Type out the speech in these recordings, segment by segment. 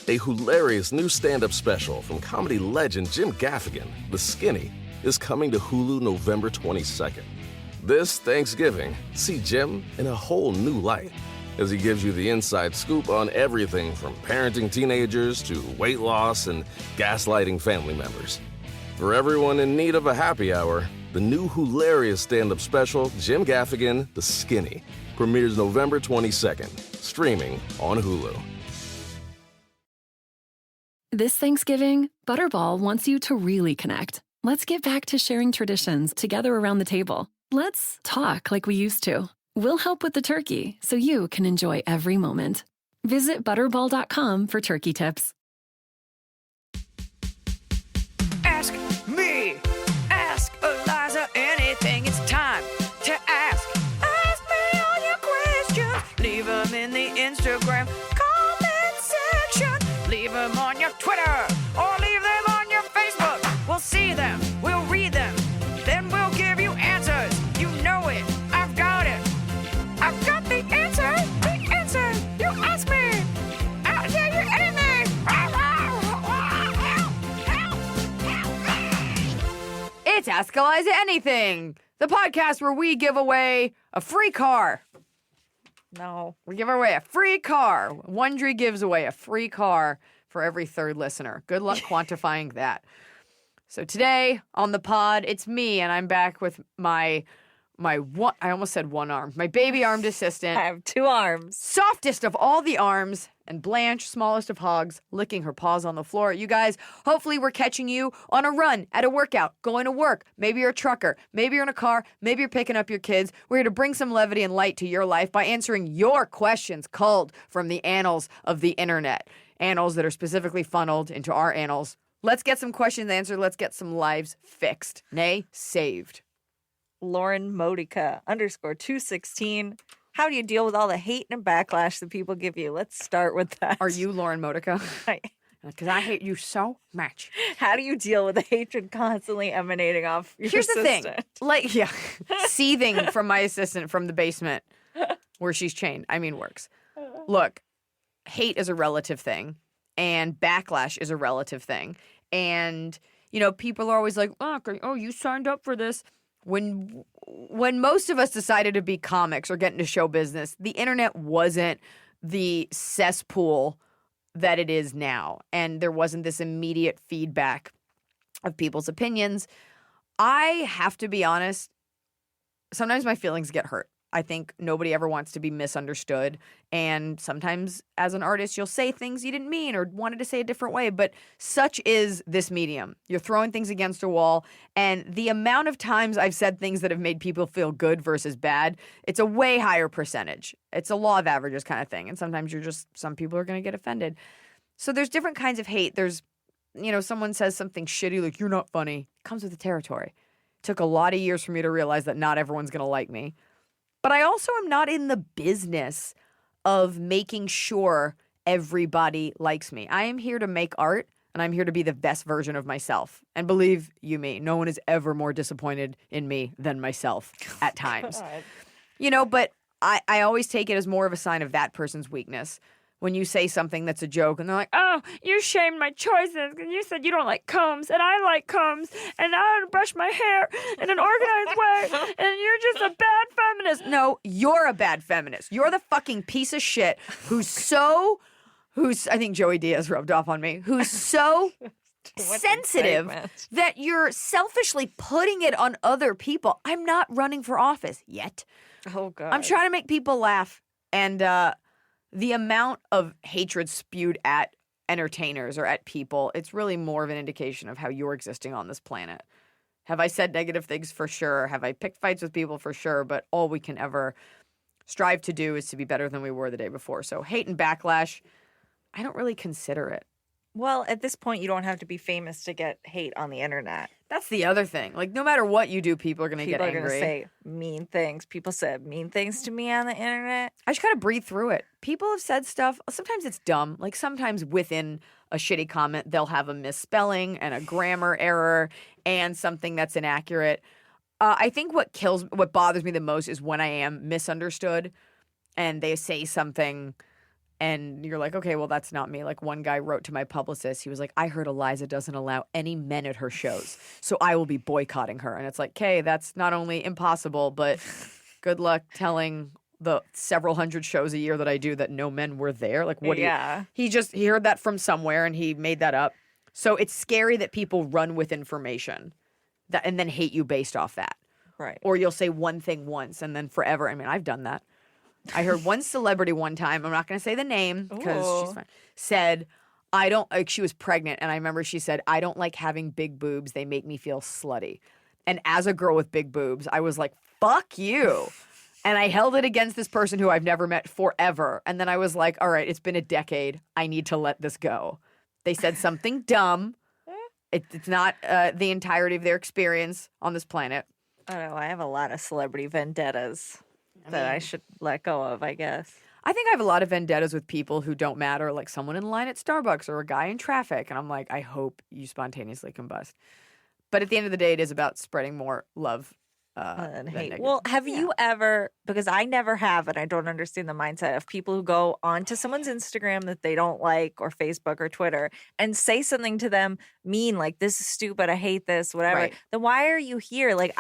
A hilarious new stand-up special from comedy legend Jim Gaffigan, The Skinny, is coming to Hulu November 22nd. This Thanksgiving, see Jim in a whole new light as he gives you the inside scoop on everything from parenting teenagers to weight loss and gaslighting family members. For everyone in need of a happy hour, the new hilarious stand-up special, Jim Gaffigan, The Skinny, premieres November 22nd, streaming on Hulu. This Thanksgiving, Butterball wants you to really connect. Let's get back to sharing traditions together around the table. Let's talk like we used to. We'll help with the turkey so you can enjoy every moment. Visit Butterball.com for turkey tips. Ask me, ask Iliza anything. It's time to ask. Ask me all your questions. Leave them in the Instagram comment section. Leave them on your Twitter or leave them on your Facebook. We'll see them, we'll read them, then we'll give you answers. You know it, I've got it. I've got the answer, the answer. You ask me, I'll tell you anything. It's Ask Iliza Anything, the podcast where we give away a free car. No, we give away a free car. Wondery gives away a free car for every third listener. Good luck quantifying that. So today on the pod, it's me, and I'm back with my one, I almost said one arm, my baby-armed assistant. I have two arms. Softest of all the arms, and Blanche, smallest of hogs, licking her paws on the floor. You guys, hopefully we're catching you on a run, at a workout, going to work. Maybe you're a trucker. Maybe you're in a car. Maybe you're picking up your kids. We're here to bring some levity and light to your life by answering your questions culled from the annals of the internet. Annals that are specifically funneled into our annals. Let's get some questions answered. Let's get some lives fixed. Nay, saved. Lauren Modica _216. How do you deal with all the hate and backlash that people give you? Let's start with that. Are you Lauren Modica? Because I hate you so much. How do you deal with the hatred constantly emanating off your Here's assistant? the thing. Seething from my assistant from the basement where she's chained. I mean, works. Look, hate is a relative thing, and backlash is a relative thing. And, people are always like, oh, you signed up for this. When most of us decided to be comics or get into show business, the internet wasn't the cesspool that it is now. And there wasn't this immediate feedback of people's opinions. I have to be honest, sometimes my feelings get hurt. I think nobody ever wants to be misunderstood. And sometimes as an artist, you'll say things you didn't mean or wanted to say a different way. But such is this medium. You're throwing things against a wall. And the amount of times I've said things that have made people feel good versus bad, it's a way higher percentage. It's a law of averages kind of thing. And sometimes some people are going to get offended. So there's different kinds of hate. There's, someone says something shitty like, you're not funny. It comes with the territory. It took a lot of years for me to realize that not everyone's going to like me. But I also am not in the business of making sure everybody likes me. I am here to make art, and I'm here to be the best version of myself. And believe you me, no one is ever more disappointed in me than myself at times. But I always take it as more of a sign of that person's weakness. When you say something that's a joke and they're like, oh, you shamed my choices and you said you don't like combs and I like combs and I want to brush my hair in an organized way and you're just a bad feminist. No, you're a bad feminist. You're the fucking piece of shit who's I think Joey Diaz rubbed off on me, who's so sensitive that you're selfishly putting it on other people. I'm not running for office yet. Oh, God. I'm trying to make people laugh. And, the amount of hatred spewed at entertainers or at people, it's really more of an indication of how you're existing on this planet. Have I said negative things? For sure. Have I picked fights with people? For sure. But all we can ever strive to do is to be better than we were the day before. So hate and backlash, I don't really consider it. Well, at this point, you don't have to be famous to get hate on the internet. That's the other thing. Like, no matter what you do, people are going to get angry. People are going to say mean things. People said mean things to me on the internet. I just got to breathe through it. People have said stuff. Sometimes it's dumb. Like, sometimes within a shitty comment, they'll have a misspelling and a grammar error and something that's inaccurate. I think what bothers me the most is when I am misunderstood and they say something And you're like, okay, well, that's not me. Like one guy wrote to my publicist. He was like, I heard Iliza doesn't allow any men at her shows, so I will be boycotting her. And it's like, okay, that's not only impossible, but good luck telling the several hundred shows a year that I do that no men were there. Like, what do you? He heard that from somewhere and he made that up. So it's scary that people run with information that and then hate you based off that. Right. Or you'll say one thing once and then forever. I mean, I've done that. I heard one celebrity one time, I'm not going to say the name because she's fine, said, she was pregnant. And I remember she said, I don't like having big boobs. They make me feel slutty. And as a girl with big boobs, I was like, fuck you. And I held it against this person who I've never met forever. And then I was like, all right, it's been a decade. I need to let this go. They said something dumb. It's not the entirety of their experience on this planet. I don't know. I have a lot of celebrity vendettas that I should let go of, I guess. I think I have a lot of vendettas with people who don't matter, like someone in line at Starbucks or a guy in traffic. And I'm like, I hope you spontaneously combust. But at the end of the day, it is about spreading more love And than hate. negative. Well, have you ever, because I never have, and I don't understand the mindset of people who go onto someone's Instagram that they don't like or Facebook or Twitter and say something to them mean, like, this is stupid, I hate this, whatever. Right. Then why are you here? Like,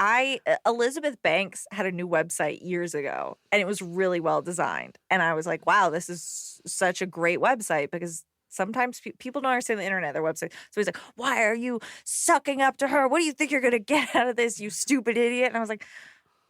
Elizabeth Banks had a new website years ago and it was really well designed. And I was like, wow, this is such a great website because sometimes people don't understand the internet, their website. So he's like, why are you sucking up to her? What do you think you're going to get out of this, you stupid idiot? And I was like,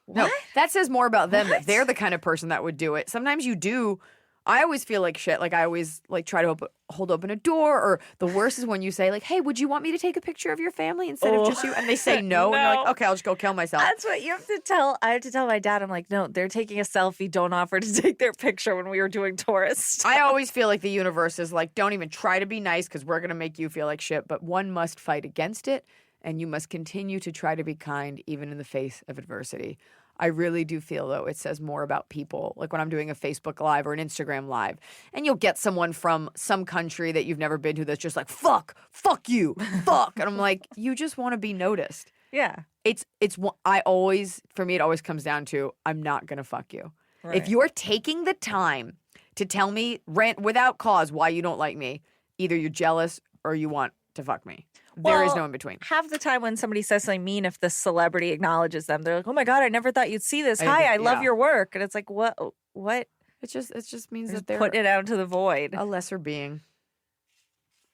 what? No, that says more about them that they're the kind of person that would do it. Sometimes you do. I always feel like shit. Like I always like try to hold open a door. Or the worst is when you say like, hey, would you want me to take a picture of your family instead of just you? And they say no. And you're like, okay, I'll just go kill myself. That's what you have to tell. I have to tell my dad. I'm like, no, they're taking a selfie. Don't offer to take their picture when we were doing tourists. I always feel like the universe is like, don't even try to be nice because we're going to make you feel like shit. But one must fight against it. And you must continue to try to be kind even in the face of adversity. I really do feel, though, it says more about people. Like when I'm doing a Facebook Live or an Instagram Live, and you'll get someone from some country that you've never been to that's just like, fuck you, fuck. And I'm like, you just want to be noticed. Yeah. For me, it always comes down to, I'm not going to fuck you. Right. If you're taking the time to tell me without cause why you don't like me, either you're jealous or you want to fuck me. There is no in between. Half the time when somebody says something mean, if the celebrity acknowledges them, they're like, oh my God, I never thought you'd see this. Hi, I love your work. And it's like, what? It just means Just that they're putting it out into the void. a lesser being.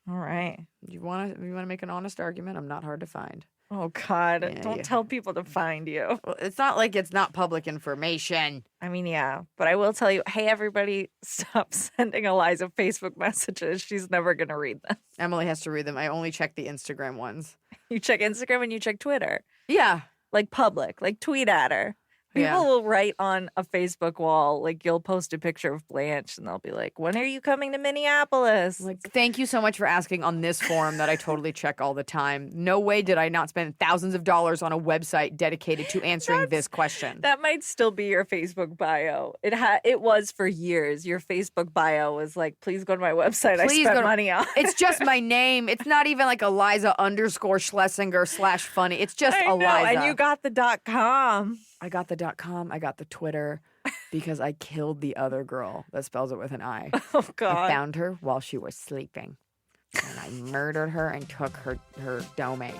All right. You want to make an honest argument? I'm not hard to find. Oh, God. Yeah, Don't tell people to find you. Well, it's not like it's not public information. I mean, yeah. But I will tell you, hey, everybody, stop sending Iliza Facebook messages. She's never going to read them. Emily has to read them. I only check the Instagram ones. You check Instagram and you check Twitter. Yeah. Like public. Like tweet at her. People will write on a Facebook wall, like you'll post a picture of Blanche and they'll be like, when are you coming to Minneapolis? Like, thank you so much for asking on this forum that I totally check all the time. No way did I not spend thousands of dollars on a website dedicated to answering this question. That might still be your Facebook bio. It was for years. Your Facebook bio was like, please go to my website. Please I spent money on. It's just my name. It's not even like Iliza_Schlesinger/funny. It's just I know, Iliza. and you got the .com. I got the .com. I got the Twitter because I killed the other girl that spells it with an I. Oh, God. I found her while she was sleeping. And I murdered her and took her domain.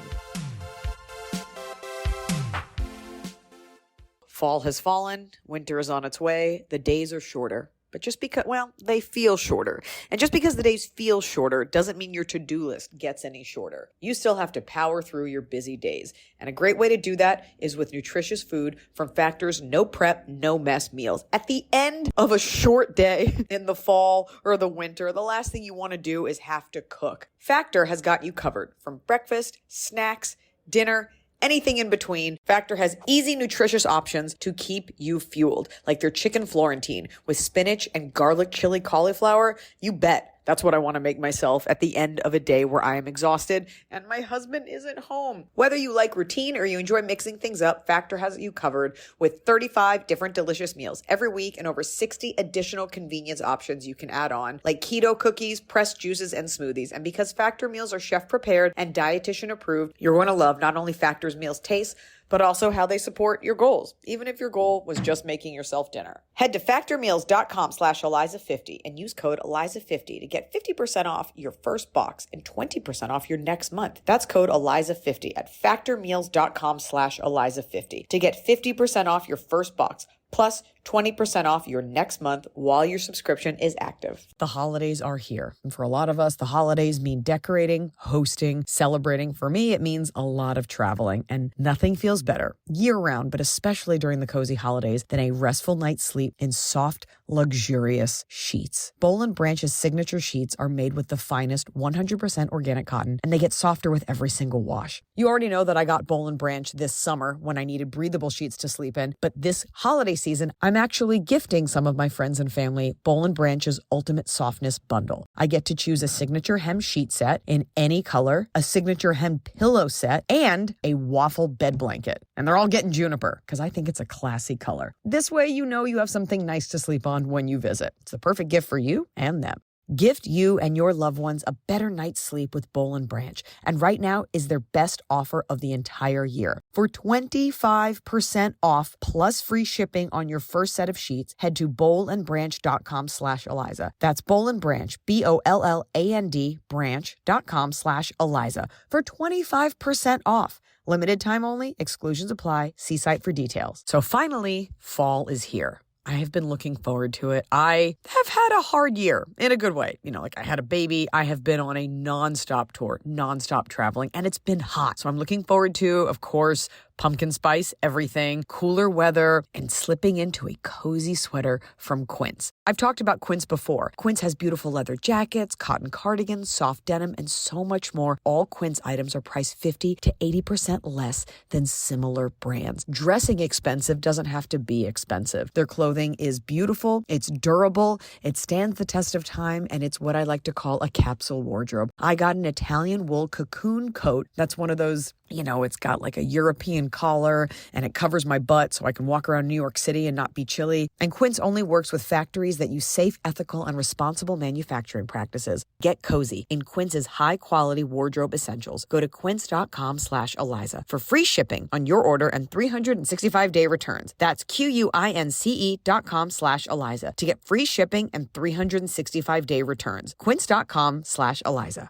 Fall has fallen. Winter is on its way. The days are shorter. But just because, they feel shorter. And just because the days feel shorter doesn't mean your to-do list gets any shorter. You still have to power through your busy days. And a great way to do that is with nutritious food from Factor's no prep, no mess meals. At the end of a short day in the fall or the winter, the last thing you want to do is have to cook. Factor has got you covered from breakfast, snacks, dinner, anything in between. Factor has easy, nutritious options to keep you fueled, like their chicken Florentine with spinach and garlic chili cauliflower. You bet. That's what I want to make myself at the end of a day where I am exhausted and my husband isn't home. Whether you like routine or you enjoy mixing things up, Factor has you covered with 35 different delicious meals every week and over 60 additional convenience options you can add on, like keto cookies, pressed juices, and smoothies. And because Factor meals are chef prepared and dietitian approved, you're going to love not only Factor's meals taste, but also how they support your goals, even if your goal was just making yourself dinner. Head to factormeals.com/Eliza50 and use code Eliza50 to get 50% off your first box and 20% off your next month. That's code Eliza50 at factormeals.com/Eliza50 to get 50% off your first box plus 20% off your next month while your subscription is active. The holidays are here. And for a lot of us, the holidays mean decorating, hosting, celebrating. For me, it means a lot of traveling. And nothing feels better year-round, but especially during the cozy holidays, than a restful night's sleep in soft, luxurious sheets. Boll & Branch's signature sheets are made with the finest 100% organic cotton, and they get softer with every single wash. You already know that I got Boll & Branch this summer when I needed breathable sheets to sleep in, but this holiday season, I'm actually gifting some of my friends and family Boll & Branch's Ultimate Softness Bundle. I get to choose a signature hem sheet set in any color, a signature hem pillow set, and a waffle bed blanket. And they're all getting juniper because I think it's a classy color. This way you know you have something nice to sleep on when you visit. It's the perfect gift for you and them. Gift you and your loved ones a better night's sleep with Boll & Branch. And right now is their best offer of the entire year. For 25% off plus free shipping on your first set of sheets, head to bollandbranch.com/Eliza. That's Boll & Branch, BOLLAND branch.com/Eliza for 25% off. Limited time only, exclusions apply. See site for details. So finally, fall is here. I have been looking forward to it. I have had a hard year in a good way. You know, like I had a baby. I have been on a nonstop tour, nonstop traveling, and it's been hot. So I'm looking forward to, of course, pumpkin spice, everything, cooler weather, and slipping into a cozy sweater from Quince. I've talked about Quince before. Quince has beautiful leather jackets, cotton cardigans, soft denim, and so much more. All Quince items are priced 50 to 80% less than similar brands. Dressing expensive doesn't have to be expensive. Their clothing is beautiful, it's durable, it stands the test of time, and it's what I like to call a capsule wardrobe. I got an Italian wool cocoon coat. That's one of those, you know, it's got like a European collar and it covers my butt so I can walk around New York City and not be chilly. And Quince only works with factories that use safe, ethical, and responsible manufacturing practices. Get cozy in Quince's high-quality wardrobe essentials. Go to quince.com/Eliza for free shipping on your order and 365-day returns. That's QUINCE.com/Eliza to get free shipping and 365-day returns. Quince.com/Eliza.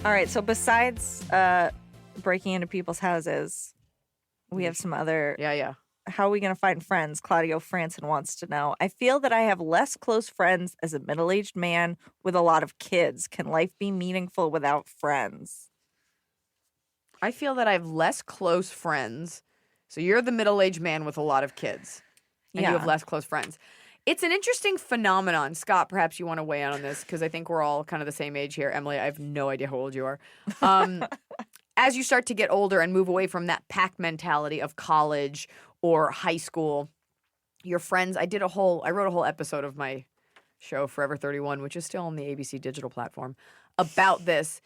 All right, so besides breaking into people's houses, we have some other... Yeah. How are we going to find friends? Claudio Franson wants to know. I feel that I have less close friends as a middle-aged man with a lot of kids. Can life be meaningful without friends? I feel that I have less close friends. So you're the middle-aged man with a lot of kids. And you have less close friends. It's an interesting phenomenon. Scott, perhaps you want to weigh in on this because I think we're all kind of the same age here. Emily, I have no idea how old you are. As you start to get older and move away from that pack mentality of college or high school, your friends, I wrote a whole episode of my show, Forever 31, which is still on the ABC digital platform, about this.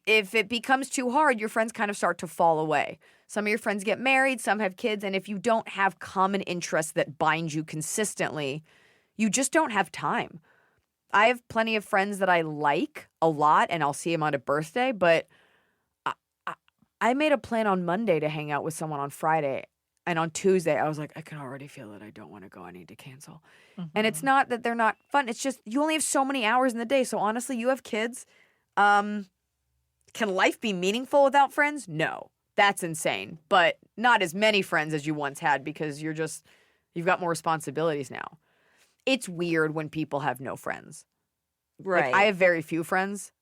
If it becomes too hard, your friends kind of start to fall away. Some of your friends get married, some have kids, and if you don't have common interests that bind you consistently, you just don't have time. I have plenty of friends that I like a lot, and I'll see them on a birthday, but I made a plan on Monday to hang out with someone on Friday, and on Tuesday, I was like, I can already feel that I don't want to go. I need to cancel. Mm-hmm. And it's not that they're not fun. It's just you only have so many hours in the day. So honestly, you have kids. Can life be meaningful without friends? No. That's insane. But not as many friends as you once had because you've got more responsibilities now. It's weird when people have no friends. Right. Like, I have very few friends.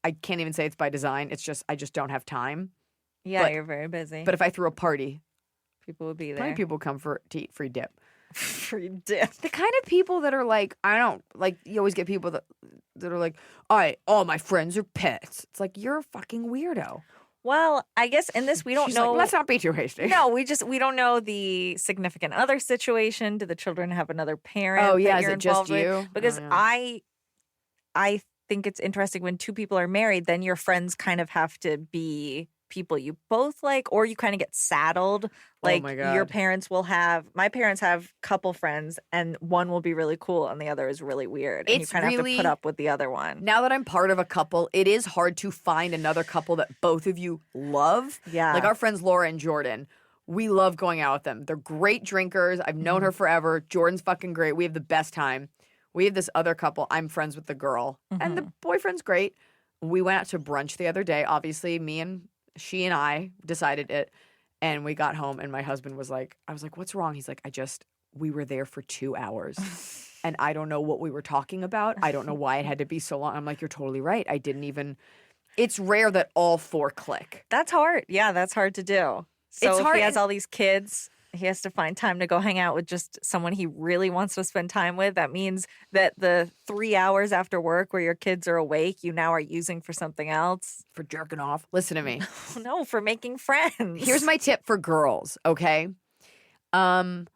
I can't even say it's by design. It's just I just don't have time. Yeah, you're very busy. But if I threw a party, people would be there. Plenty of people come to eat free dip. Free dip. The kind of people that are like, I don't, like, you always get people that are like, all my friends are pets. It's like, you're a fucking weirdo. Well, I guess in this, we don't She's know. Like, let's not be too hasty. No, we don't know the significant other situation. Do the children have another parent? Oh, yeah. That Is you're it just involved with? you? Because Oh, yeah. I think it's interesting when two people are married, then your friends kind of have to be people you both like, or you kind of get saddled. Like my your God. parents will have, my parents have couple friends, and one will be really cool and the other is really weird. And you It's kind of have to really- put up with the other one. Now that I'm part of a couple, it is hard to find another couple that both of you love. Yeah. Like our friends Laura and Jordan. We love going out with them. They're great drinkers. I've known her forever. Jordan's fucking great. We have the best time. We have this other couple. I'm friends with the girl, and the boyfriend's great. We went out to brunch the other day. Obviously, she and I decided it. And we got home, and my husband was like, I was like, what's wrong? He's like, we were there for 2 hours. And I don't know what we were talking about. I don't know why it had to be so long. I'm like, you're totally right. It's rare that all four click. That's hard. Yeah, that's hard to do. So It's if hard, he has and- all these kids, he has to find time to go hang out with just someone he really wants to spend time with. That means that the 3 hours after work where your kids are awake, you now are using for something else. For jerking off. Listen to me. Oh, no, for making friends. Here's my tip for girls, okay? Because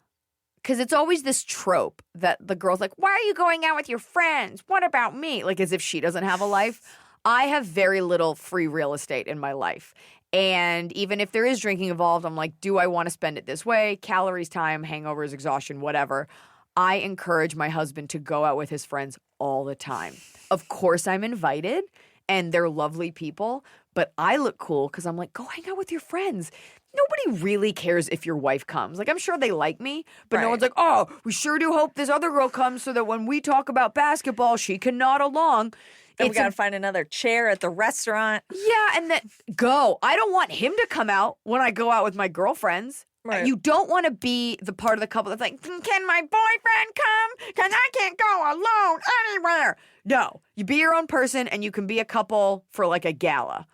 it's always this trope that the girl's like, why are you going out with your friends? What about me? Like as if she doesn't have a life. I have very little free real estate in my life. And even if there is drinking involved, I'm like, do I want to spend it this way? Calories, time, hangovers, exhaustion, whatever. I encourage my husband to go out with his friends all the time. Of course, I'm invited, and they're lovely people, but I look cool because I'm like, go hang out with your friends. Nobody really cares if your wife comes. Like, I'm sure they like me, but no Right. one's like, oh, we sure do hope this other girl comes so that when we talk about basketball, she can nod along. And we It's got to a- find another chair at the restaurant. yeah, and then go. I don't want him to come out when I go out with my girlfriends. Right. You don't want to be the part of the couple that's like, can my boyfriend come? Because I can't go alone anywhere. No, you be your own person and you can be a couple for like a gala.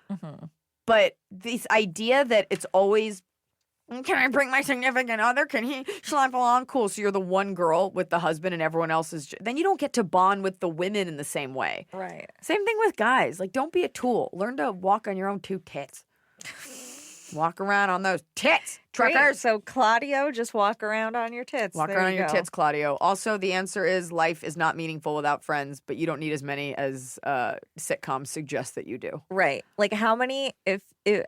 But this idea that it's always, can I bring my significant other? Can he schlep along? Cool. So you're the one girl with the husband and everyone else is, then you don't get to bond with the women in the same way. Right. Same thing with guys. Like, don't be a tool. Learn to walk on your own two tits. Walk around on those tits, Great. truckers. So Claudio, just walk around on your tits. Walk There around on you your go. tits, Claudio. Also, the answer is life is not meaningful without friends, but you don't need as many as sitcoms suggest that you do. Right. Like how many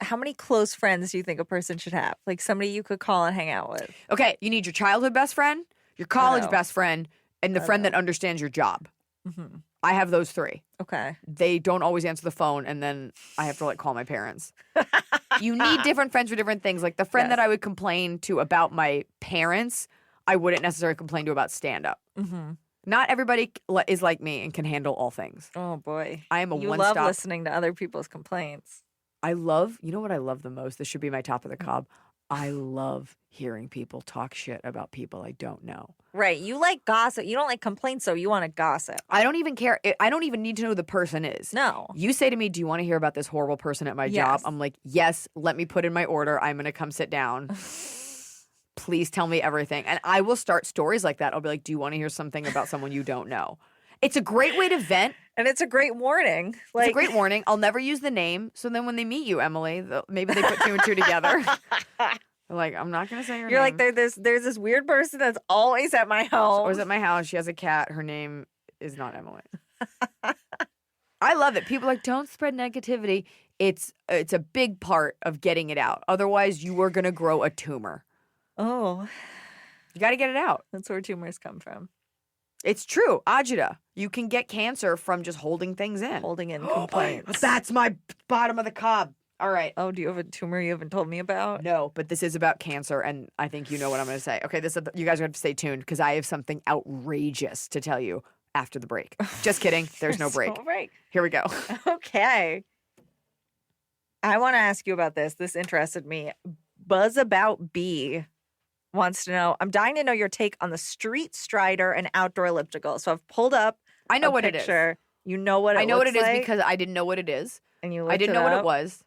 how many close friends do you think a person should have? Like somebody you could call and hang out with. Okay, you need your childhood best friend, your college know. best friend, and the friend that understands your job. Mm-hmm. I have those three. Okay. They don't always answer the phone, and then I have to like call my parents. You need different friends for different things. Like the friend Yes. that I would complain to about my parents, I wouldn't necessarily complain to about stand up. Mm-hmm. Not everybody is like me and can handle all things. Oh boy. I am a You one-stop. love listening to other people's complaints. You know what I love the most? This should be my top of the cob. I love hearing people talk shit about people I don't know. Right. You like gossip. You don't like complaints, so you want to gossip. I don't even care. I don't even need to know who the person is. No. You say to me, do you want to hear about this horrible person at my job? Yes. I'm like, yes, let me put in my order. I'm going to come sit down. Please tell me everything. And I will start stories like that. I'll be like, do you want to hear something about someone you don't know? It's a great way to vent. And it's a great warning. It's a great warning. I'll never use the name. So then when they meet you, Emily, maybe they put two and two together. They're like, I'm not going to say your You're name. like, there's this weird person that's always at my home. Or is at my house. She has a cat. Her name is not Emily. I love it. People are like, don't spread negativity. It's a big part of getting it out. Otherwise, you are going to grow a tumor. Oh, You got to get it out. that's where tumors come from. It's true. Agita. You can get cancer from just holding things in. Holding in complaints. That's my bottom of the cob. All right. Oh, do you have a tumor you haven't told me about? No, but this is about cancer, and I think you know what I'm going to say. Okay, you guys are going to stay tuned because I have something outrageous to tell you after the break. Just kidding. There's no break. No break. Here we go. Okay. I want to ask you about this. This interested me. Buzz About B wants to know. I'm dying to know your take on the street strider and outdoor elliptical. So I've pulled up. I know a what it is. picture. You know what it I know what looks it is like, because I didn't know what it is. and you I didn't know what it was.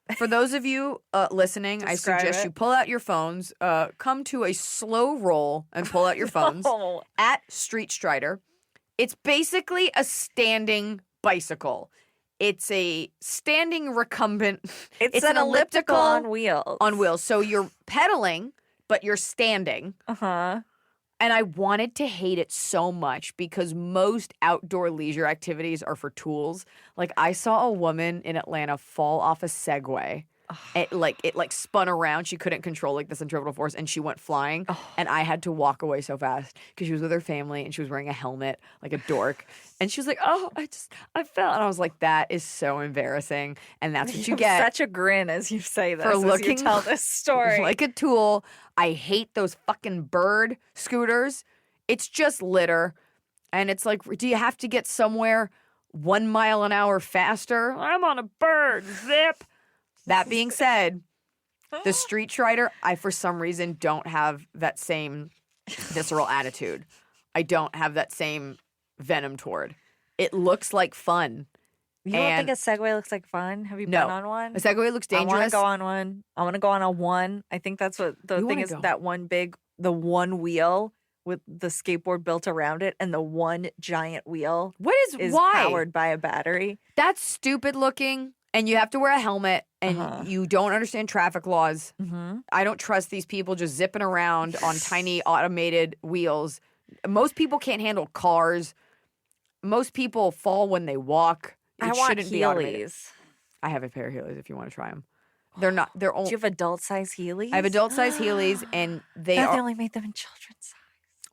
was. For those of you listening, I Describe suggest it. you pull out your phones, come to a slow roll and pull out your phones Oh, at Street Strider. It's basically a standing bicycle. It's a standing recumbent. it's an elliptical on wheels. on wheels. So you're pedaling, but you're standing. Uh-huh. And I wanted to hate it so much because most outdoor leisure activities are for tools. Like I saw a woman in Atlanta fall off a Segway. It spun around. She couldn't control like the centrifugal force, and she went flying. And I had to walk away so fast because she was with her family and she was wearing a helmet like a dork. And she was like, "Oh, I fell." And I was like, "That is so embarrassing." And that's what you get. Such a grin as you say this. For as looking you tell this story. like a tool. I hate those fucking bird scooters. It's just litter. And it's like, do you have to get somewhere 1 mile an hour faster? I'm on a bird. Zip. That being said, the Street Strider, I for some reason don't have that same visceral attitude. I don't have that same venom toward. It looks like fun. You don't think a Segway looks like fun? Have you been on one? A Segway looks dangerous. I want to go on one. I want to go on a one. I think that's what the thing is. That the one wheel with the skateboard built around it, and the one giant wheel. What is why? Powered by a battery. That's stupid looking, and you have to wear a helmet, and you don't understand traffic laws. I don't trust these people just zipping around on tiny automated wheels. Most people can't handle cars. Most people fall when they walk. I want Heelys. I have a pair of Heelys if you want to try them. They're not. They're only. Do you have adult size Heelys? I have adult size Heelys, and they only made them in children's size.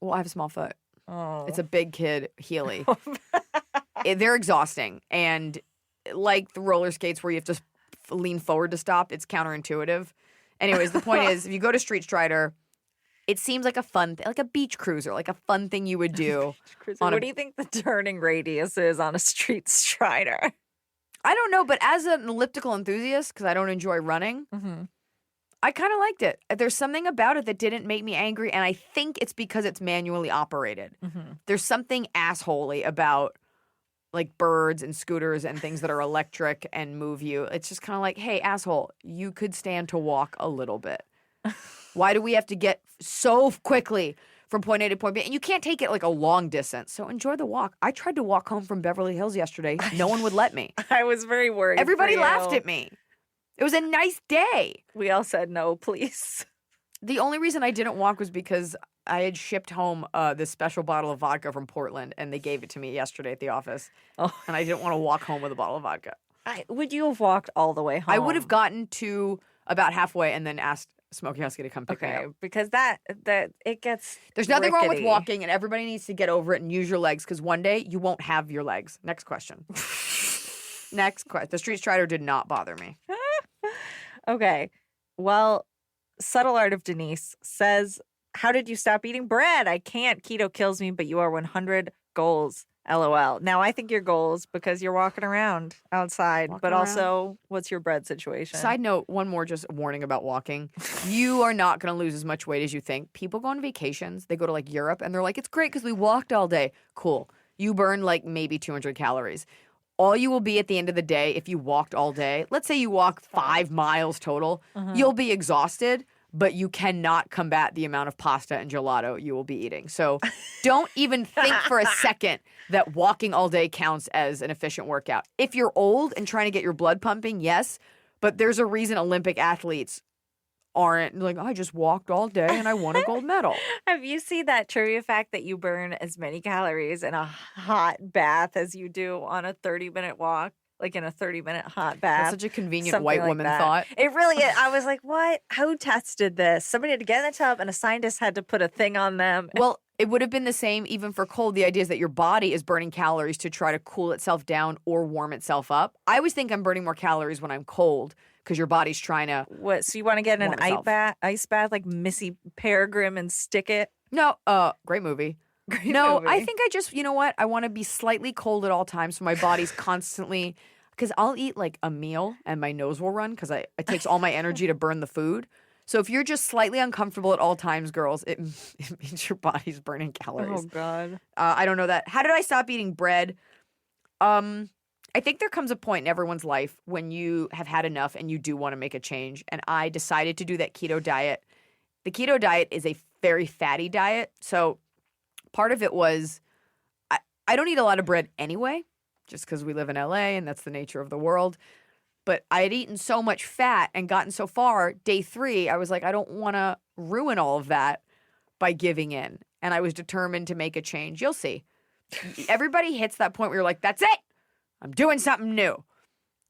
Well, I have a small foot. Oh, it's a big kid Heely. They're exhausting, and like the roller skates where you have to lean forward to stop, it's counterintuitive. Anyways, the point is, if you go to Street Strider, it seems like a fun thing, like a beach cruiser, like a fun thing you would do. What do you think the turning radius is on a Street Strider? I don't know, but as an elliptical enthusiast, because I don't enjoy running, I kind of liked it. There's something about it that didn't make me angry, and I think it's because it's manually operated. There's something assholey about like birds and scooters and things that are electric and move you. It's just kind of like, hey, asshole, you could stand to walk a little bit. Why do we have to get so quickly from point A to point B? And you can't take it like a long distance. So enjoy the walk. I tried to walk home from Beverly Hills yesterday. No one would let me. I was very worried. Everybody laughed at me. It was a nice day. We all said no, please. The only reason I didn't walk was because I had shipped home this special bottle of vodka from Portland, and they gave it to me yesterday at the office. And I didn't want to walk home with a bottle of vodka. Would you have walked all the way home? I would have gotten to about halfway and then asked Smokey Husky to come pick me up. Because that it gets There's nothing wrong with walking, and everybody needs to get over it and use your legs, because one day you won't have your legs. Next question. Next question. The Street Strider did not bother me. Okay. Well, Subtle Art of Denise says, how did you stop eating bread? I can't. Keto kills me, but you are 100 goals. LOL. Now, I think your goals because you're walking around outside, also, what's your bread situation? Side note, one more just warning about walking. You are not going to lose as much weight as you think. People go on vacations. They go to like Europe, and they're like, it's great because we walked all day. Cool. You burn like maybe 200 calories. All you will be at the end of the day, if you walked all day, let's say you walk 5 miles total, you'll be exhausted, but you cannot combat the amount of pasta and gelato you will be eating. So don't even think for a second that walking all day counts as an efficient workout. If you're old and trying to get your blood pumping, yes, but there's a reason Olympic athletes aren't like, I just walked all day and I won a gold medal. Have you seen that trivia fact that you burn as many calories in a hot bath as you do on a 30-minute walk? Like in a 30-minute hot bath. That's such a convenient white woman thought. It really is. I was like, what? Who tested this? Somebody had to get in the tub and a scientist had to put a thing on them. Well, it would have been the same even for cold. The idea is that your body is burning calories to try to cool itself down or warm itself up. I always think I'm burning more calories when I'm cold because your body's trying to. What? So you want to get in an ice bath like Missy Peregrine and stick it? No. Great movie. I think I just, you know what? I want to be slightly cold at all times so my body's constantly, because I'll eat like a meal and my nose will run because it takes all my energy to burn the food. So if you're just slightly uncomfortable at all times, girls, it means your body's burning calories. Oh, God. I don't know that. How did I stop eating bread? I think there comes a point in everyone's life when you have had enough and you do want to make a change. And I decided to do that keto diet. The keto diet is a very fatty diet. So part of it was I don't eat a lot of bread anyway, just because we live in LA and that's the nature of the world. But I had eaten so much fat and gotten so far, day 3, I was like, I don't want to ruin all of that by giving in. and I was determined to make a change. You'll see. Everybody hits that point where you're like, that's it. I'm doing something new.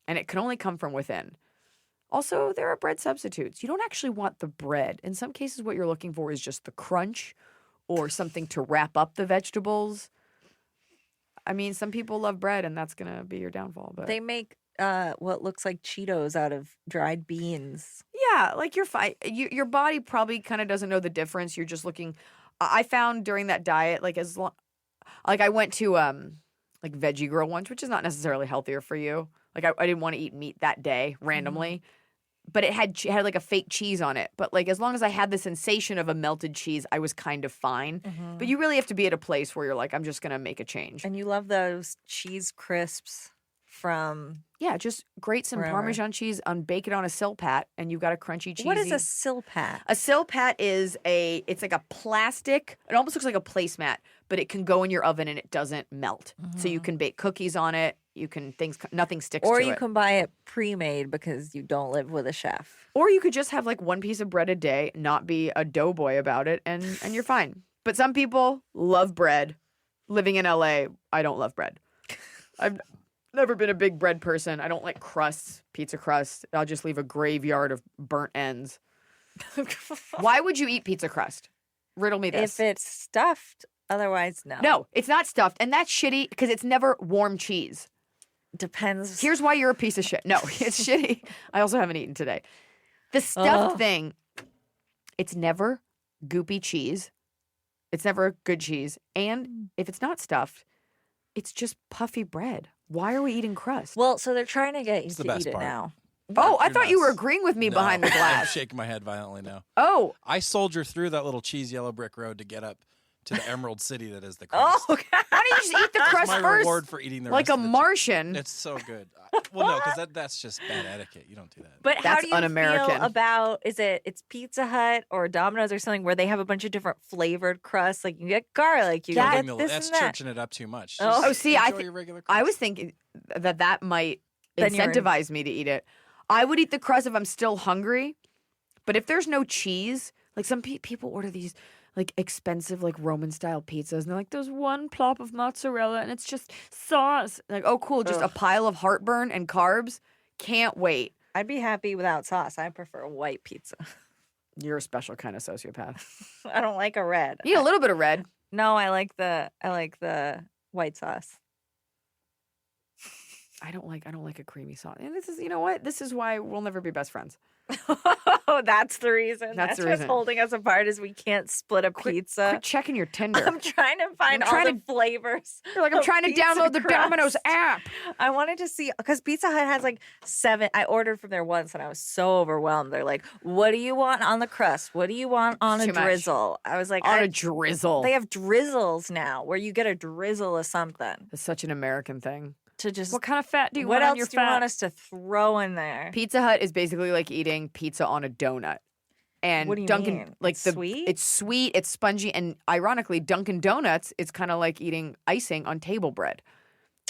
And it can only come from within. Also, there are bread substitutes. You don't actually want the bread. In some cases, what you're looking for is just the crunch or something to wrap up the vegetables. I mean, some people love bread, and that's going to be your downfall. But They make what looks like Cheetos out of dried beans. yeah, like you're fine. Your body probably kind of doesn't know the difference. You're just looking. I found during that diet, like I went to like Veggie Grill once, which is not necessarily healthier for you. Like I didn't want to eat meat that day randomly, but it had like a fake cheese on it. But like as long as I had the sensation of a melted cheese, I was kind of fine. But you really have to be at a place where you're like, I'm just gonna make a change. And you love those cheese crisps from. Yeah, just grate some Wherever. Parmesan cheese, bake it on a silpat, and you've got a crunchy cheesy. What is a silpat? A silpat is it's like a plastic. It almost looks like a placemat, but it can go in your oven and it doesn't melt. So you can bake cookies on it. You can nothing sticks Or to you it. can buy it pre-made because you don't live with a chef. Or you could just have like one piece of bread a day, not be a doughboy about it, and you're fine. But some people love bread. Living in LA, I don't love bread. I've never been a big bread person. I don't like crusts, pizza crust. I'll just leave a graveyard of burnt ends. Why would you eat pizza crust? Riddle me this. If it's stuffed, otherwise no. No, it's not stuffed, and that's shitty because it's never warm cheese. Depends. Here's why you're a piece of shit. No, it's shitty. I also haven't eaten today. The stuffed thing, it's never goopy cheese. It's never good cheese. And if it's not stuffed, it's just puffy bread. Why are we eating crust? Well, so they're trying to get you the to best eat it part. now. Oh, I You're thought you were nuts. agreeing with me No, behind the I'm glass. shaking my head violently now. Oh, I soldier through that little cheese yellow brick road to get up to the emerald city that is the Oh, crust. why don't you just eat the That's crust my first? reward for eating the Like rest a of the Martian. It's so good. Well, no, because that's just bad etiquette. You don't do that. But how That's do you un-American. feel about it's Pizza Hut or Domino's or something where they have a bunch of different flavored crusts? Like you get garlic, you Don't get give me- this that's and that. churching it up too much. Oh. Just Oh, see, enjoy your regular I crust. was thinking that might Then you're in- incentivize me to eat it. I would eat the crust if I'm still hungry, but if there's no cheese, like some people order these like expensive like Roman style pizzas, and they're like, there's one plop of mozzarella and it's just sauce. Like, oh, cool, just a pile of heartburn and carbs. Can't wait. I'd be happy without sauce. I prefer white pizza. You're a special kind of sociopath. I don't like a red. You need a little bit of red. No, I like the white sauce. I don't like a creamy sauce. And this is, you know what? This is why we'll never be best friends. Oh, that's the reason. That's the what's reason. holding us apart is we can't split a pizza. Quit checking your Tinder. I'm trying to find I'm all trying the flavors. You're like, I'm of trying to pizza download the Domino's crust. app. I wanted to see because Pizza Hut has like 7. I ordered from there once and I was so overwhelmed. They're like, "What do you want on the crust? What do you want on a Too much. drizzle?" I was like, On a drizzle. They have drizzles now where you get a drizzle of something It's such an American thing. to just. What kind of fat do you What want on else your do you fat? want us to throw in there? Pizza Hut is basically like eating pizza on a donut. And What do you Dunkin' mean? like It's the sweet? it's sweet, it's spongy, and ironically, Dunkin' Donuts is kind of like eating icing on table bread.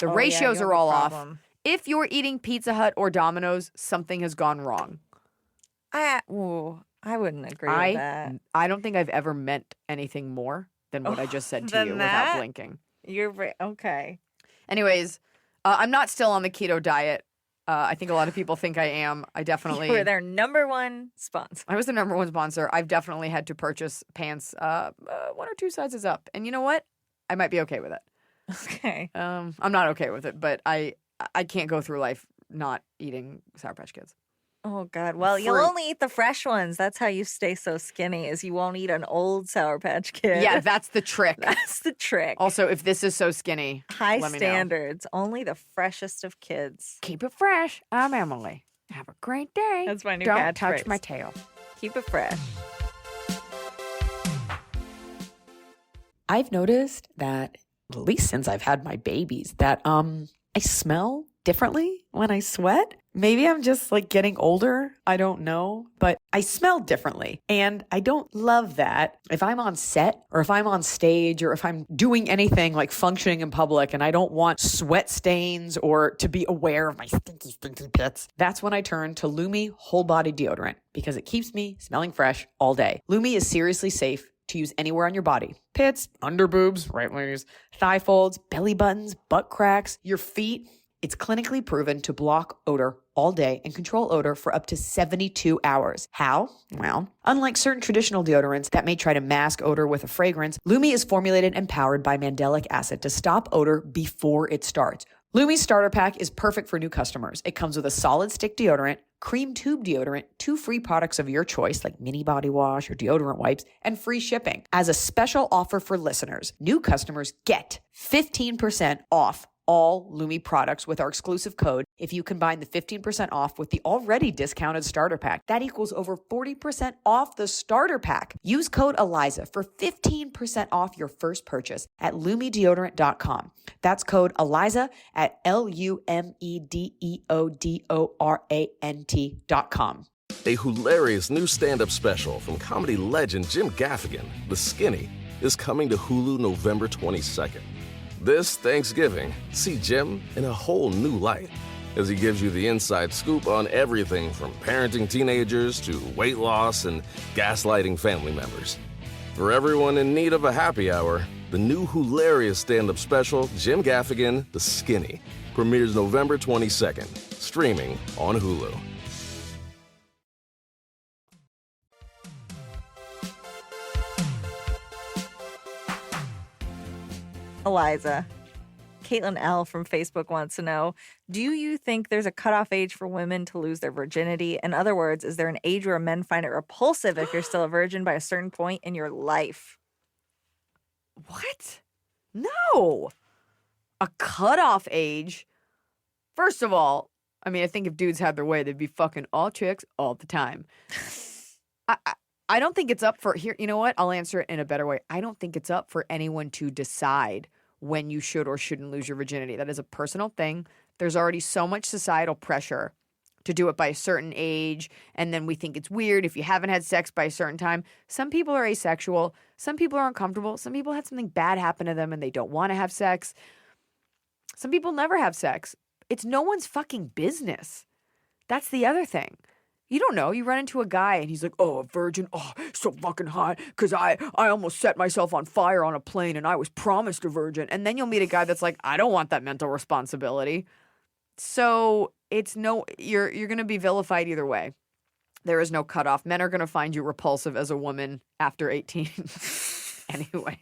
The Oh, yeah, ratios you have are a all off. problem. If you're eating Pizza Hut or Domino's, something has gone wrong. I wouldn't agree with that. I don't think I've ever meant anything more than what I just said to Than you that? without blinking. You're okay. Anyways, I'm not still on the keto diet. I think a lot of people think I am. I definitely. You were their number one sponsor. I was the number one sponsor. I've definitely had to purchase pants 1 or 2 sizes up. And you know what? I might be okay with it. Okay. I'm not okay with it, but I can't go through life not eating Sour Patch Kids. Oh God. Well, you'll Fruit. only eat the fresh ones. That's how you stay so skinny. Is you won't eat an old Sour Patch Kid. Yeah, that's the trick. That's the trick. Also, if this is so skinny, High let me know. standards. Only the freshest of kids. Keep it fresh. I'm Emily. Have a great day. That's my new Don't touch catchphrase. my tail. Keep it fresh. I've noticed that, at least since I've had my babies, that I smell differently when I sweat. Maybe I'm just like getting older. I don't know, but I smell differently. And I don't love that. If I'm on set or if I'm on stage or if I'm doing anything like functioning in public and I don't want sweat stains or to be aware of my stinky, stinky pits, that's when I turn to Lumi Whole Body Deodorant because it keeps me smelling fresh all day. Lumi is seriously safe to use anywhere on your body. Pits, under boobs, right ladies, thigh folds, belly buttons, butt cracks, your feet. It's clinically proven to block odor all day and control odor for up to 72 hours. How? Well, unlike certain traditional deodorants that may try to mask odor with a fragrance, Lumi is formulated and powered by mandelic acid to stop odor before it starts. Lumi's starter pack is perfect for new customers. It comes with a solid stick deodorant, cream tube deodorant, 2 free products of your choice like mini body wash or deodorant wipes, and free shipping. As a special offer for listeners, new customers get 15% off all Lumi products with our exclusive code. If you combine the 15% off with the already discounted starter pack, that equals over 40% off the starter pack. Use code Iliza for 15% off your first purchase at lumideodorant.com. That's code Iliza at LUMEDEODORANT.com. A hilarious new stand-up special from comedy legend Jim Gaffigan, The Skinny, is coming to Hulu November 22nd. This Thanksgiving, see Jim in a whole new light as he gives you the inside scoop on everything from parenting teenagers to weight loss and gaslighting family members. For everyone in need of a happy hour, the new hilarious stand-up special, Jim Gaffigan, The Skinny, premieres November 22nd, streaming on Hulu. Iliza, Caitlin L. from Facebook wants to know, do you think there's a cutoff age for women to lose their virginity? In other words, is there an age where men find it repulsive if you're still a virgin by a certain point in your life? What? No. A cutoff age? First of all, I mean, I think if dudes had their way, they'd be fucking all chicks all the time. I don't think it's up for here. You know what? I'll answer it in a better way. I don't think it's up for anyone to decide when you should or shouldn't lose your virginity. That is a personal thing. There's already so much societal pressure to do it by a certain age, and then we think it's weird if you haven't had sex by a certain time. Some people are asexual. Some people are uncomfortable. Some people had something bad happen to them and they don't want to have sex. Some people never have sex. It's no one's fucking business. That's the other thing. You don't know. You run into a guy and he's like, oh, a virgin. Oh, so fucking hot. Because I almost set myself on fire on a plane and I was promised a virgin. And then you'll meet a guy that's like, I don't want that mental responsibility. So it's no, you're going to be vilified either way. There is no cutoff. Men are going to find you repulsive as a woman after 18. Anyway.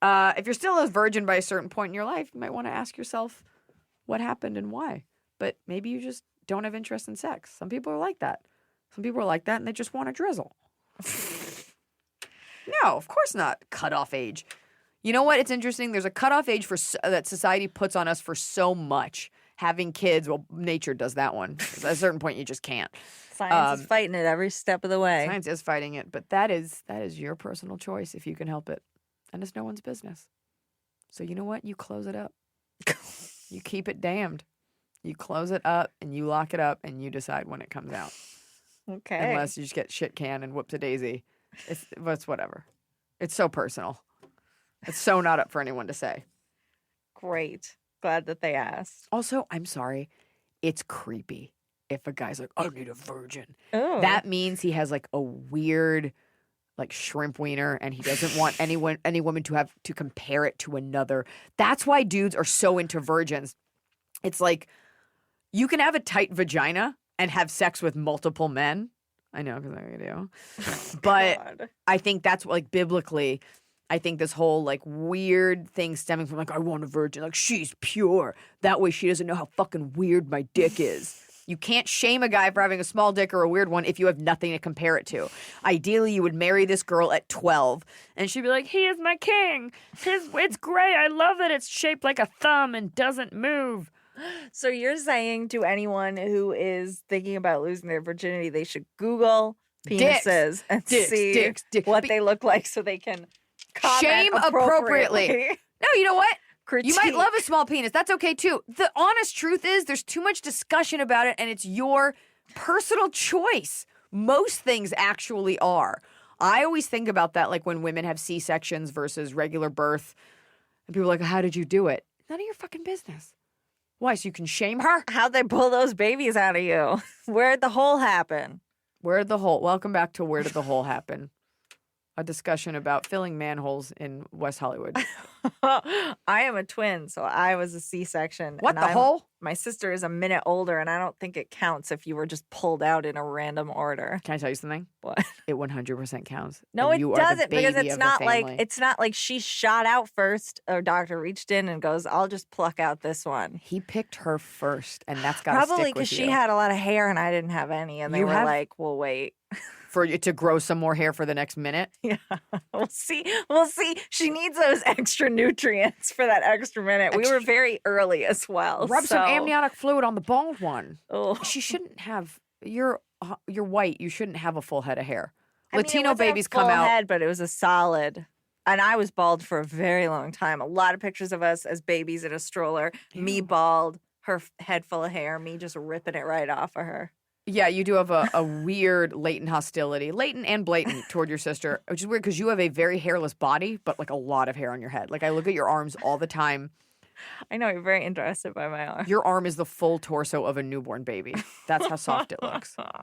If you're still a virgin by a certain point in your life, you might want to ask yourself what happened and why. But maybe you just don't have interest in sex. Some people are like that. Some people are like that and they just want to drizzle. No, of course not. Cutoff age. You know what? It's interesting. There's a cutoff age for that society puts on us for so much. Having kids, well, nature does that one. At a certain point, you just can't. Science is fighting it every step of the way. Science is fighting it, but that is your personal choice if you can help it. And it's no one's business. So you know what? You close it up. You keep it damned. You close it up and you lock it up and you decide when it comes out. Okay. Unless you just get shit canned and whoops-a-daisy. It's whatever. It's so personal. It's so not up for anyone to say. Great. Glad that they asked. Also, I'm sorry. It's creepy if a guy's like, I need a virgin. Oh. That means he has like a weird like shrimp wiener and he doesn't want any woman to have to compare it to another. That's why dudes are so into virgins. It's like you can have a tight vagina and have sex with multiple men. I know because I do. But God. I think that's like biblically, I think this whole like weird thing stemming from like, I want a virgin, like she's pure. That way she doesn't know how fucking weird my dick is. You can't shame a guy for having a small dick or a weird one if you have nothing to compare it to. Ideally, you would marry this girl at 12 and she'd be like, he is my king. It's great. I love that it's shaped like a thumb and doesn't move. So you're saying to anyone who is thinking about losing their virginity, they should Google penises and see what they look like so they can comment shame appropriately. No, you know what? Critique. You might love a small penis. That's okay too. The honest truth is there's too much discussion about it and it's your personal choice. Most things actually are. I always think about that like when women have C-sections versus regular birth. And people are like, how did you do it? None of your fucking business. Why, so you can shame her? How'd they pull those babies out of you? Where'd the hole happen? Welcome back to Where Did the Hole Happen? a discussion about filling manholes in West Hollywood. I am a twin, so I was a C-section. What, and the hole? My sister is a minute older, and I don't think it counts if you were just pulled out in a random order. Can I tell you something? What? It 100% counts. No, and it you are the doesn't, because baby it's of the not like family. she shot out first. A doctor reached in and goes, "I'll just pluck out this one." He picked her first, and that's got to Probably stick with because you. she had a lot of hair and I didn't have any, and they You were have- like, "We'll wait." For you to grow some more hair for the next minute. Yeah, we'll see. We'll see. She needs those extra nutrients for that extra minute. We were very early as well. Rub some so- amniotic fluid on the bald one. Oh. She shouldn't have. You're white. You shouldn't have a full head of hair. I mean, it Latino wasn't a babies come full out. head, but it was a solid. And I was bald for a very long time. A lot of pictures of us as babies in a stroller. Me bald, her head full of hair. Me just ripping it right off of her. Yeah, you do have a weird latent hostility, latent and blatant, toward your sister, which is weird because you have a very hairless body, but like a lot of hair on your head. Like I look at your arms all the time. I know you're very interested by my arm. Your arm is the full torso of a newborn baby. That's how soft it looks. I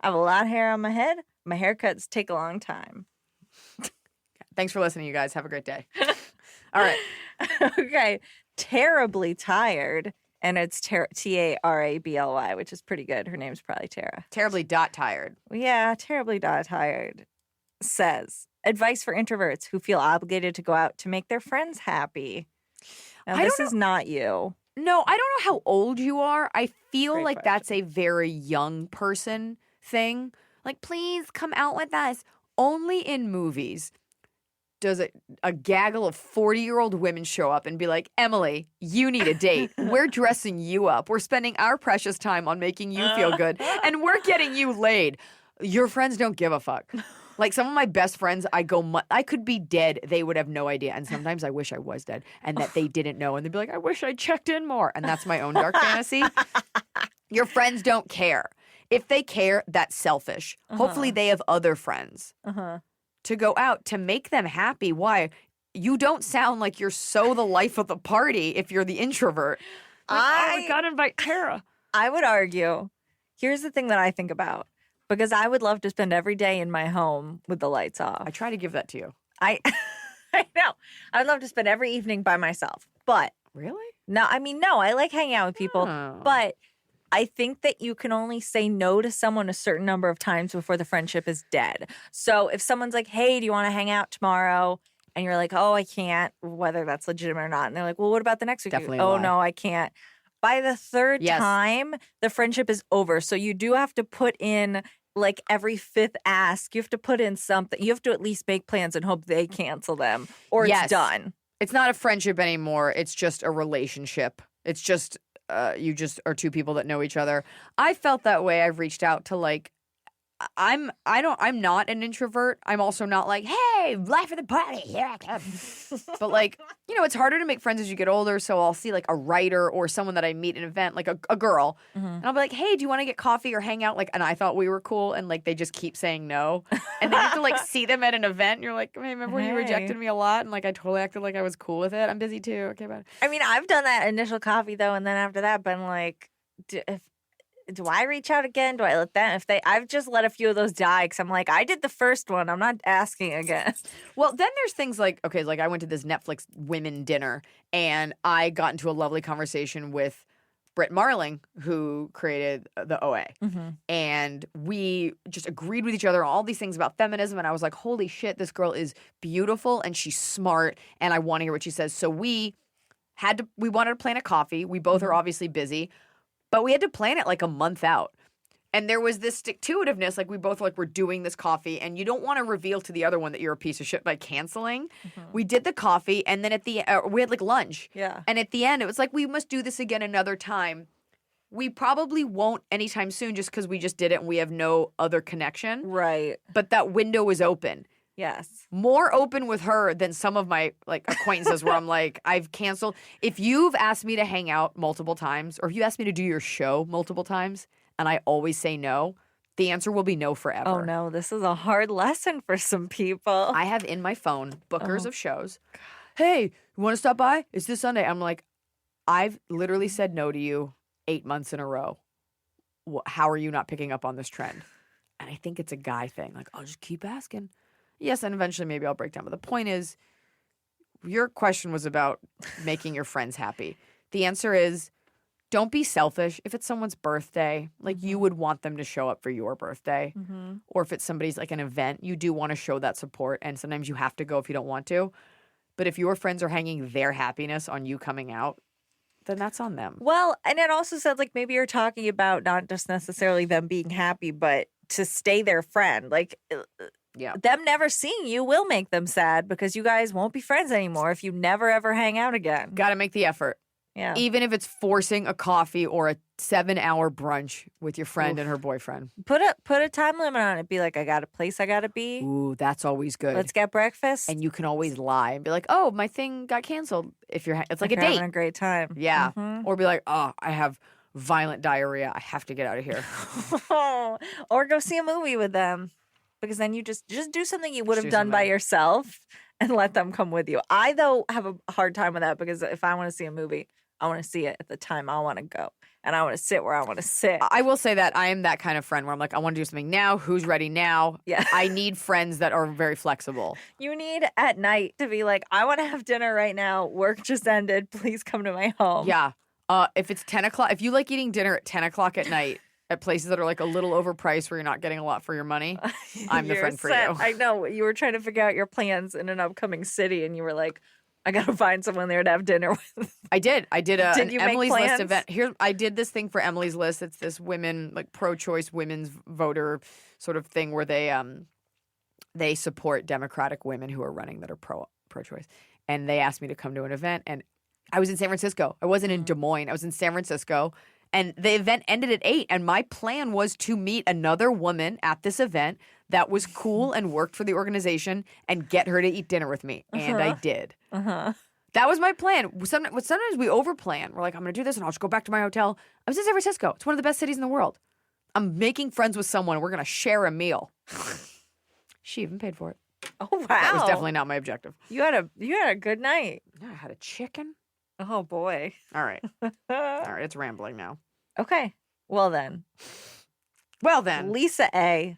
have a lot of hair on my head. My haircuts take a long time. Thanks for listening, you guys. Have a great day. All right. Okay. Terribly tired. And it's Tarably, which is pretty good. Her name's probably Tara. Terribly tired. Yeah, terribly tired. Says, advice for introverts who feel obligated to go out to make their friends happy. Now, this is not you. No, I don't know how old you are. I feel Great like that's a very young person thing. Like, please come out with us. Only in movies does a gaggle of 40-year-old women show up and be like, Emily, you need a date. We're dressing you up. We're spending our precious time on making you feel good. And we're getting you laid. Your friends don't give a fuck. Like some of my best friends, I could be dead. They would have no idea. And sometimes I wish I was dead and that they didn't know. And they'd be like, I wish I checked in more. And that's my own dark fantasy. Your friends don't care. If they care, that's selfish. Hopefully they have other friends to go out to make them happy. Why? You don't sound like you're so the life of the party if you're the introvert. Like, we gotta invite Tara. I would argue, here's the thing that I think about. Because I would love to spend every day in my home with the lights off. I try to give that to you. I know. I would love to spend every evening by myself. But Really? no, I like hanging out with people. Oh. But I think that you can only say no to someone a certain number of times before the friendship is dead. So if someone's like, hey, do you want to hang out tomorrow? And you're like, oh, I can't, whether that's legitimate or not. And they're like, well, what about the next week? Definitely a Oh, lie. no, I can't. By the third Yes. time, the friendship is over. So you do have to put in, like, every fifth ask. You have to put in something. You have to at least make plans and hope they cancel them or Yes. it's done. It's not a friendship anymore. It's just a relationship. It's just you just are two people that know each other. I felt that way. I've reached out to like I'm not an introvert. I'm also not like, hey, life of the party, here I come. But like, you know, it's harder to make friends as you get older. So I'll see like a writer or someone that I meet at an event, like a girl, and I'll be like, hey, do you want to get coffee or hang out? Like, and I thought we were cool, and like they just keep saying no, and then you have to like see them at an event, and you're like, hey, remember when you rejected me a lot, and like I totally acted like I was cool with it. I'm busy too. Okay, bye. I mean, I've done that initial coffee, though, and then after that, been like, do I reach out again? Do I let them? I've just let a few of those die because I'm like, I did the first one. I'm not asking again. Well, then there's things like, okay, like I went to this Netflix women dinner and I got into a lovely conversation with Britt Marling, who created the OA. And we just agreed with each other on all these things about feminism. And I was like, holy shit, this girl is beautiful and she's smart and I want to hear what she says. So we wanted to plan a coffee. We both are obviously busy. But we had to plan it like a month out. And there was this stick-to-itiveness, like we both were like, we're doing this coffee, and you don't want to reveal to the other one that you're a piece of shit by canceling. We did the coffee, and then at the we had like lunch. Yeah. And at the end, it was like, we must do this again another time. We probably won't anytime soon just because we just did it and we have no other connection. Right. But that window is open. Yes. More open with her than some of my like acquaintances where I'm like, I've canceled. If you've asked me to hang out multiple times or if you asked me to do your show multiple times and I always say no, the answer will be no forever. Oh, no. This is a hard lesson for some people. I have in my phone bookers of shows. Hey, you want to stop by? It's this Sunday. I'm like, I've literally said no to you 8 months in a row. How are you not picking up on this trend? And I think it's a guy thing. Like, I'll just keep asking. Yes, and eventually maybe I'll break down. But the point is, your question was about making your friends happy. The answer is, don't be selfish. If it's someone's birthday, like you would want them to show up for your birthday. Or if it's somebody's like an event, you do want to show that support. And sometimes you have to go if you don't want to. But if your friends are hanging their happiness on you coming out, then that's on them. Well, and it also said like maybe you're talking about not just necessarily them being happy, but to stay their friend. Like them never seeing you will make them sad because you guys won't be friends anymore if you never ever hang out again. Got to make the effort. Yeah. Even if it's forcing a coffee or a 7-hour brunch with your friend and her boyfriend. Put a time limit on it. Be like, I got a place I got to be. Ooh, that's always good. Let's get breakfast. And you can always lie and be like, "Oh, my thing got canceled." If you're, it's like a you're date. having a great time. Yeah. Mhm. Or be like, "Oh, I have violent diarrhea. I have to get out of here." Or go see a movie with them. Because then you just do something you would Just have do done by something. yourself and let them come with you. I, though, have a hard time with that because if I want to see a movie, I want to see it at the time I want to go. And I want to sit where I want to sit. I will say that I am that kind of friend where I'm like, I want to do something now. Who's ready now? Yeah. I need friends that are very flexible. You need at night to be like, I want to have dinner right now. Work just ended. Please come to my home. Yeah. If it's 10 o'clock, if you like eating dinner at 10 o'clock at night at places that are like a little overpriced where you're not getting a lot for your money, I'm the You're friend for set. you. I know. You were trying to figure out your plans in an upcoming city and you were like, I got to find someone there to have dinner with. I did. I did Did an you make Emily's List plans? event. Here, I did this thing for Emily's List. It's this women, like pro-choice women's voter sort of thing where they support Democratic women who are running that are pro-choice. And they asked me to come to an event, and I was in San Francisco. I wasn't in Des Moines. I was in San Francisco. And the event ended at 8, and my plan was to meet another woman at this event that was cool and worked for the organization and get her to eat dinner with me. And I did. That was my plan. Sometimes we overplan. We're like, I'm going to do this, and I'll just go back to my hotel. I was in San Francisco. It's one of the best cities in the world. I'm making friends with someone. We're going to share a meal. She even paid for it. Oh, wow. That was definitely not my objective. You had a good night. Yeah, I had a chicken. Oh, boy. All right. All right, it's rambling now. Okay. Well, then. Lisa A.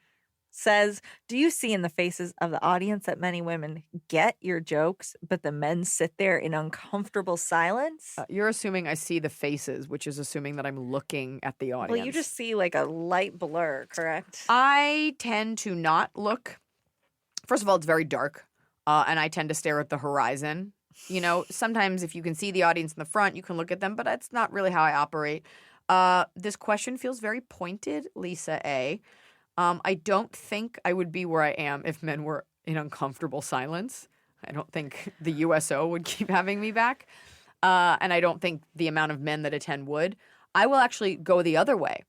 says, do you see in the faces of the audience that many women get your jokes, but the men sit there in uncomfortable silence? You're assuming I see the faces, which is assuming that I'm looking at the audience. Well, you just see like a light blur, correct? I tend to not look. First of all, it's very dark, and I tend to stare at the horizon. You know, sometimes if you can see the audience in the front, you can look at them, but that's not really how I operate. This question feels very pointed, Lisa A. I don't think I would be where I am if men were in uncomfortable silence. I don't think the USO would keep having me back. And I don't think the amount of men that attend would. I will actually go the other way.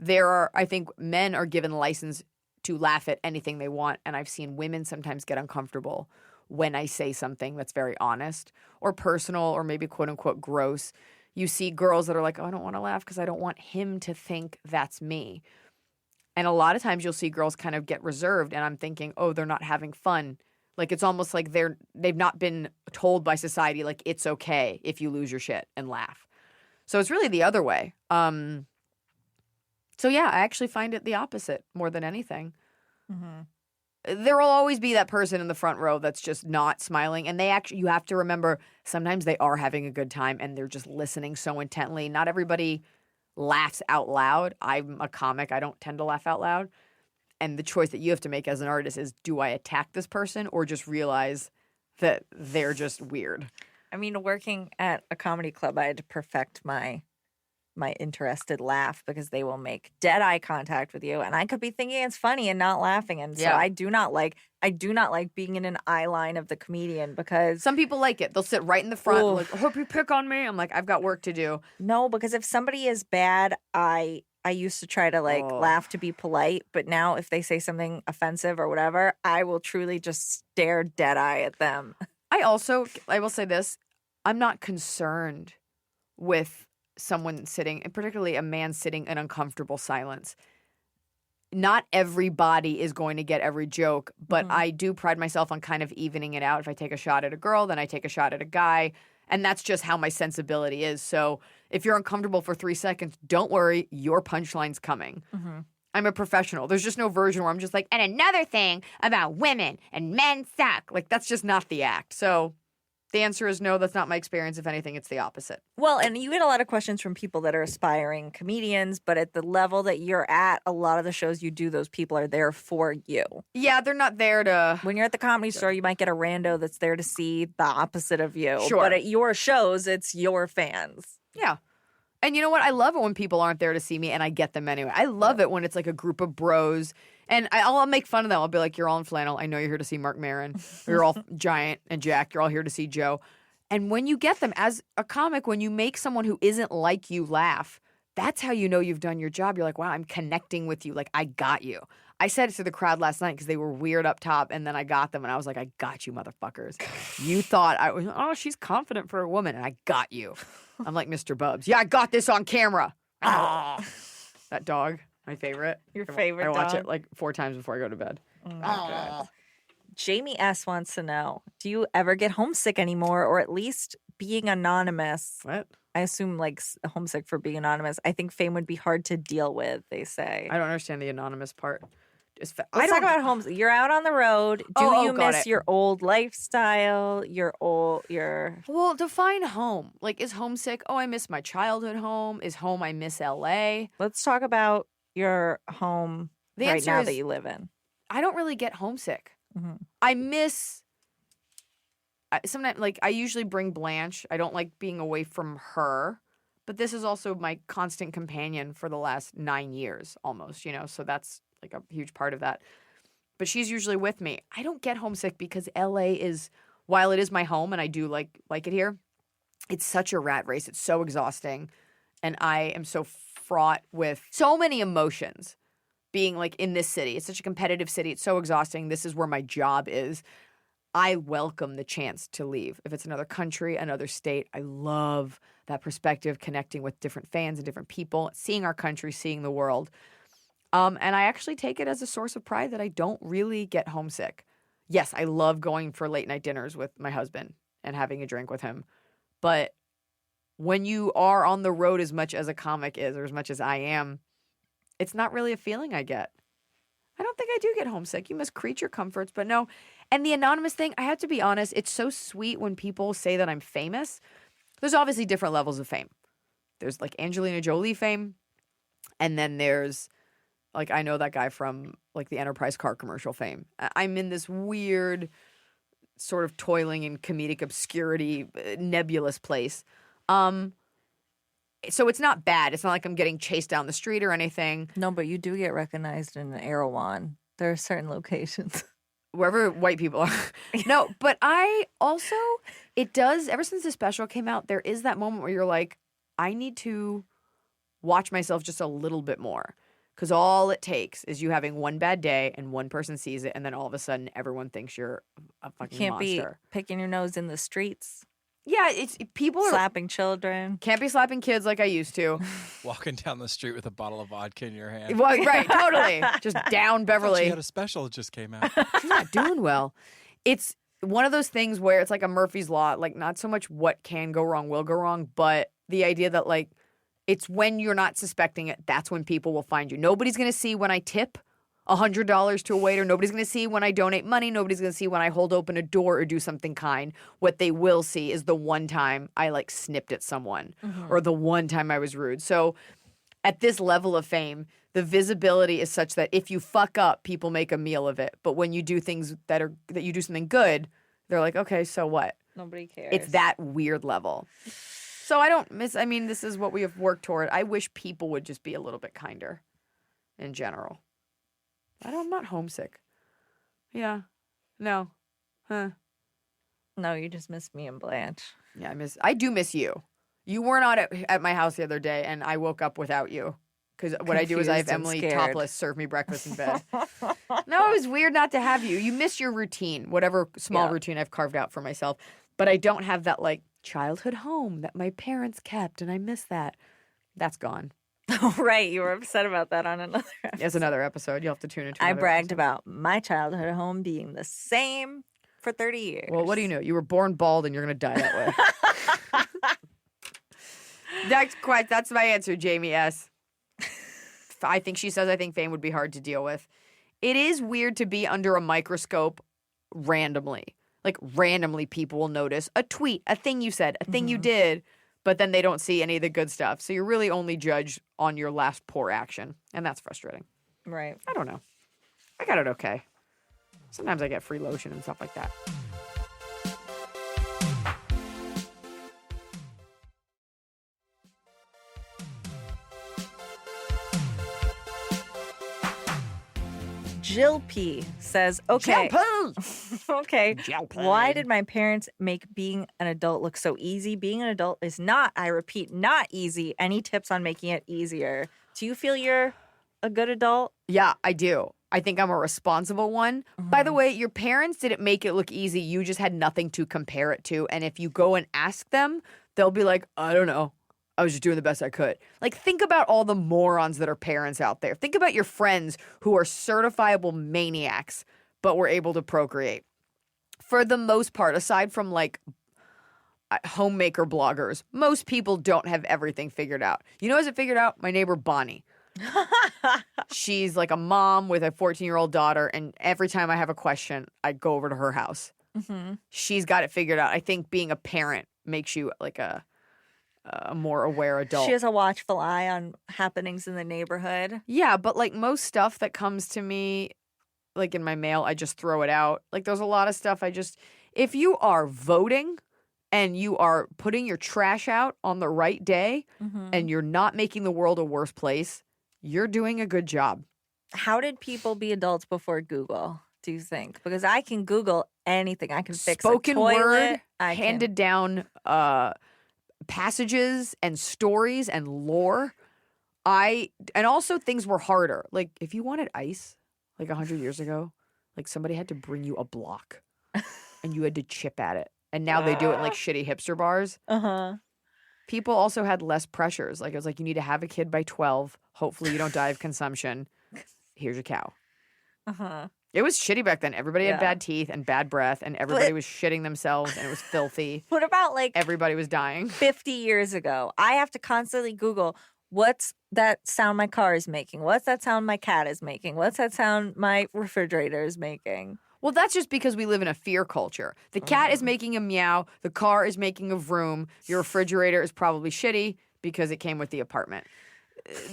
I think men are given license to laugh at anything they want. And I've seen women sometimes get uncomfortable when I say something that's very honest or personal or maybe quote unquote gross. You see girls that are like, oh, I don't want to laugh because I don't want him to think that's me. And a lot of times you'll see girls kind of get reserved and I'm thinking, oh, they're not having fun. Like it's almost like they've not been told by society like it's okay if you lose your shit and laugh. So it's really the other way. So yeah, I actually find it the opposite more than anything. Mm-hmm. There will always be that person in the front row that's just not smiling. And you have to remember, sometimes they are having a good time and they're just listening so intently. Not everybody laughs out loud. I'm a comic. I don't tend to laugh out loud. And the choice that you have to make as an artist is, do I attack this person or just realize that they're just weird? I mean, working at a comedy club, I had to perfect my interested laugh because they will make dead eye contact with you, and I could be thinking it's funny and not laughing, and so Yeah. I do not like being in an eye line of the comedian because Some people like it. They'll sit right in the front and like, I hope you pick on me. I'm like, I've got work to do. no, because if somebody is bad, I used to try to laugh to be polite, but now if they say something offensive or whatever, I will truly just stare dead eye at them. I will say this, I'm not concerned with someone sitting, and particularly a man sitting in uncomfortable silence. Not everybody is going to get every joke, but I do pride myself on kind of evening it out. If I take a shot at a girl, then I take a shot at a guy. And that's just how my sensibility is. So if you're uncomfortable for 3 seconds, don't worry, your punchline's coming. I'm a professional. There's just no version where I'm just like, and another thing about women and men suck. Like, that's just not the act. So the answer is no, that's not my experience. If anything, it's the opposite. Well, and you get a lot of questions from people that are aspiring comedians, but at the level that you're at, a lot of the shows you do, those people are there for you. Yeah, they're not there to... When you're at the Comedy Store, you might get a rando that's there to see the opposite of you. Sure. But at your shows, it's your fans. Yeah. And you know what? I love it when people aren't there to see me and I get them anyway. I love it when it's like a group of bros and I'll make fun of them. I'll be like, you're all in flannel. I know you're here to see Mark Maron. You're all giant and Jack. You're all here to see Joe. And when you get them as a comic, when you make someone who isn't like you laugh, that's how you know you've done your job. You're like, wow, I'm connecting with you. Like, I got you. I said it to the crowd last night because they were weird up top, and then I got them, and I was like, I got you, motherfuckers. You thought I was, oh, she's confident for a woman, and I got you. I'm like Mr. Bubs. Yeah, I got this on camera. That dog, my favorite. Your favorite I watch dog? it like 4 times before I go to bed. Jamie S. wants to know, do you ever get homesick anymore, or at least being anonymous? What? I assume like homesick for being anonymous. I think fame would be hard to deal with, they say. I don't understand the anonymous part. Let's talk about homes. You're out on the road. Do you got miss it. your old lifestyle? Well, define home. Like, is homesick? Oh, I miss my childhood home. Is home? I miss LA. Let's talk about your home The right answer now is- that you live in. I don't really get homesick. Mm-hmm. I miss. Sometimes, like, I usually bring Blanche. I don't like being away from her, but this is also my constant companion for the last 9 years, almost. You know, so that's like a huge part of that. But she's usually with me. I don't get homesick because LA is, while it is my home and I do like it here, it's such a rat race. It's so exhausting, and I am so fraught with so many emotions. Being like in this city, it's such a competitive city. It's so exhausting. This is where my job is. I welcome the chance to leave. If it's another country, another state, I love that perspective, connecting with different fans and different people, seeing our country, seeing the world. And I actually take it as a source of pride that I don't really get homesick. Yes, I love going for late night dinners with my husband and having a drink with him. But when you are on the road as much as a comic is, or as much as I am, it's not really a feeling I get. I don't think I do get homesick. You miss creature comforts, but no. And the anonymous thing, I have to be honest, it's so sweet when people say that I'm famous. There's obviously different levels of fame. There's like Angelina Jolie fame, and then there's like, I know that guy from like the Enterprise car commercial fame. I'm in this weird sort of toiling in comedic obscurity, nebulous place. So it's not bad. It's not like I'm getting chased down the street or anything. No, but you do get recognized in Erewhon. There are certain locations. Wherever white people are. No, but I also, it does, ever since the special came out, there is that moment where you're like, I need to watch myself just a little bit more. Because all it takes is you having one bad day and one person sees it, and then all of a sudden everyone thinks you're a fucking Can't monster. be picking your nose in the streets, Yeah, it's people are slapping children. can't be slapping kids like I used to. Walking down the street with a bottle of vodka in your hand. Well, right, totally. Just down She Beverly. had a special that just came out. She's not doing well. It's one of those things where it's like a Murphy's Law, like not so much what can go wrong will go wrong, but the idea that like it's when you're not suspecting it, that's when people will find you. Nobody's going to see when I tip $100 to a waiter. Nobody's going to see when I donate money. Nobody's going to see when I hold open a door or do something kind. What they will see is the one time I like snipped at someone or the one time I was rude. So at this level of fame, the visibility is such that if you fuck up, people make a meal of it. But when you do things that you do something good, they're like, okay, so what? Nobody cares. It's that weird level. So I don't miss, I mean, this is what we have worked toward. I wish people would just be a little bit kinder in general. I'm not homesick. Yeah. No. Huh. No, you just miss me and Blanche. Yeah, I do miss you. You were not at my house the other day, and I woke up without you. Because what I do is I have Confused and Emily scared. topless serve me breakfast in bed. No, it was weird not to have you. You miss your routine, whatever small Yeah. routine I've carved out for myself. But I don't have that like childhood home that my parents kept, and I miss that. That's gone. Oh, right. You were upset about that on another episode. It's another episode. You'll have to tune into. I another bragged episode. about my childhood home being the same for 30 years. Well, what do you know? You were born bald, and you're gonna die that way. That's my answer, Jamie S. I think she says, I think fame would be hard to deal with. It is weird to be under a microscope randomly. Like, randomly people will notice a tweet, a thing you said, a thing you did, but then they don't see any of the good stuff. So you're really only judged on your last poor action. And that's frustrating. Right. I don't know. I got it okay. Sometimes I get free lotion and stuff like that. Jill P says, okay. Okay. Why did my parents make being an adult look so easy? Being an adult is not, I repeat, not easy. Any tips on making it easier? Do you feel you're a good adult? Yeah, I do. I think I'm a responsible one. By the way, your parents didn't make it look easy. You just had nothing to compare it to. And if you go and ask them, they'll be like, I don't know. I was just doing the best I could. Like, think about all the morons that are parents out there. Think about your friends who are certifiable maniacs, but were able to procreate. For the most part, aside from like homemaker bloggers, most people don't have everything figured out. You know who has it figured out? My neighbor Bonnie. She's like a mom with a 14-year-old daughter, and every time I have a question, I go over to her house. She's got it figured out. I think being a parent makes you like a more aware adult. She has a watchful eye on happenings in the neighborhood. Yeah, but like most stuff that comes to me, like in my mail, I just throw it out. Like there's a lot of stuff if you are voting and you are putting your trash out on the right day and you're not making the world a worse place, you're doing a good job. How did people be adults before Google, do you think? Because I can Google anything. I can fix spoken a toilet. word, handed down passages and stories and lore. And also things were harder. Like if you wanted ice, like 100 years ago, like somebody had to bring you a block and you had to chip at it. And now they do it in like shitty hipster bars. People also had less pressures. Like it was like, you need to have a kid by 12. Hopefully you don't die of consumption. Here's your cow. It was shitty back then. Everybody had bad teeth and bad breath, and everybody was shitting themselves, and it was filthy. What about like everybody was dying? 50 years ago, I have to constantly Google, what's that sound my car is making? What's that sound my cat is making? What's that sound my refrigerator is making? Well, that's just because we live in a fear culture. The cat is making a meow. The car is making a vroom. Your refrigerator is probably shitty because it came with the apartment.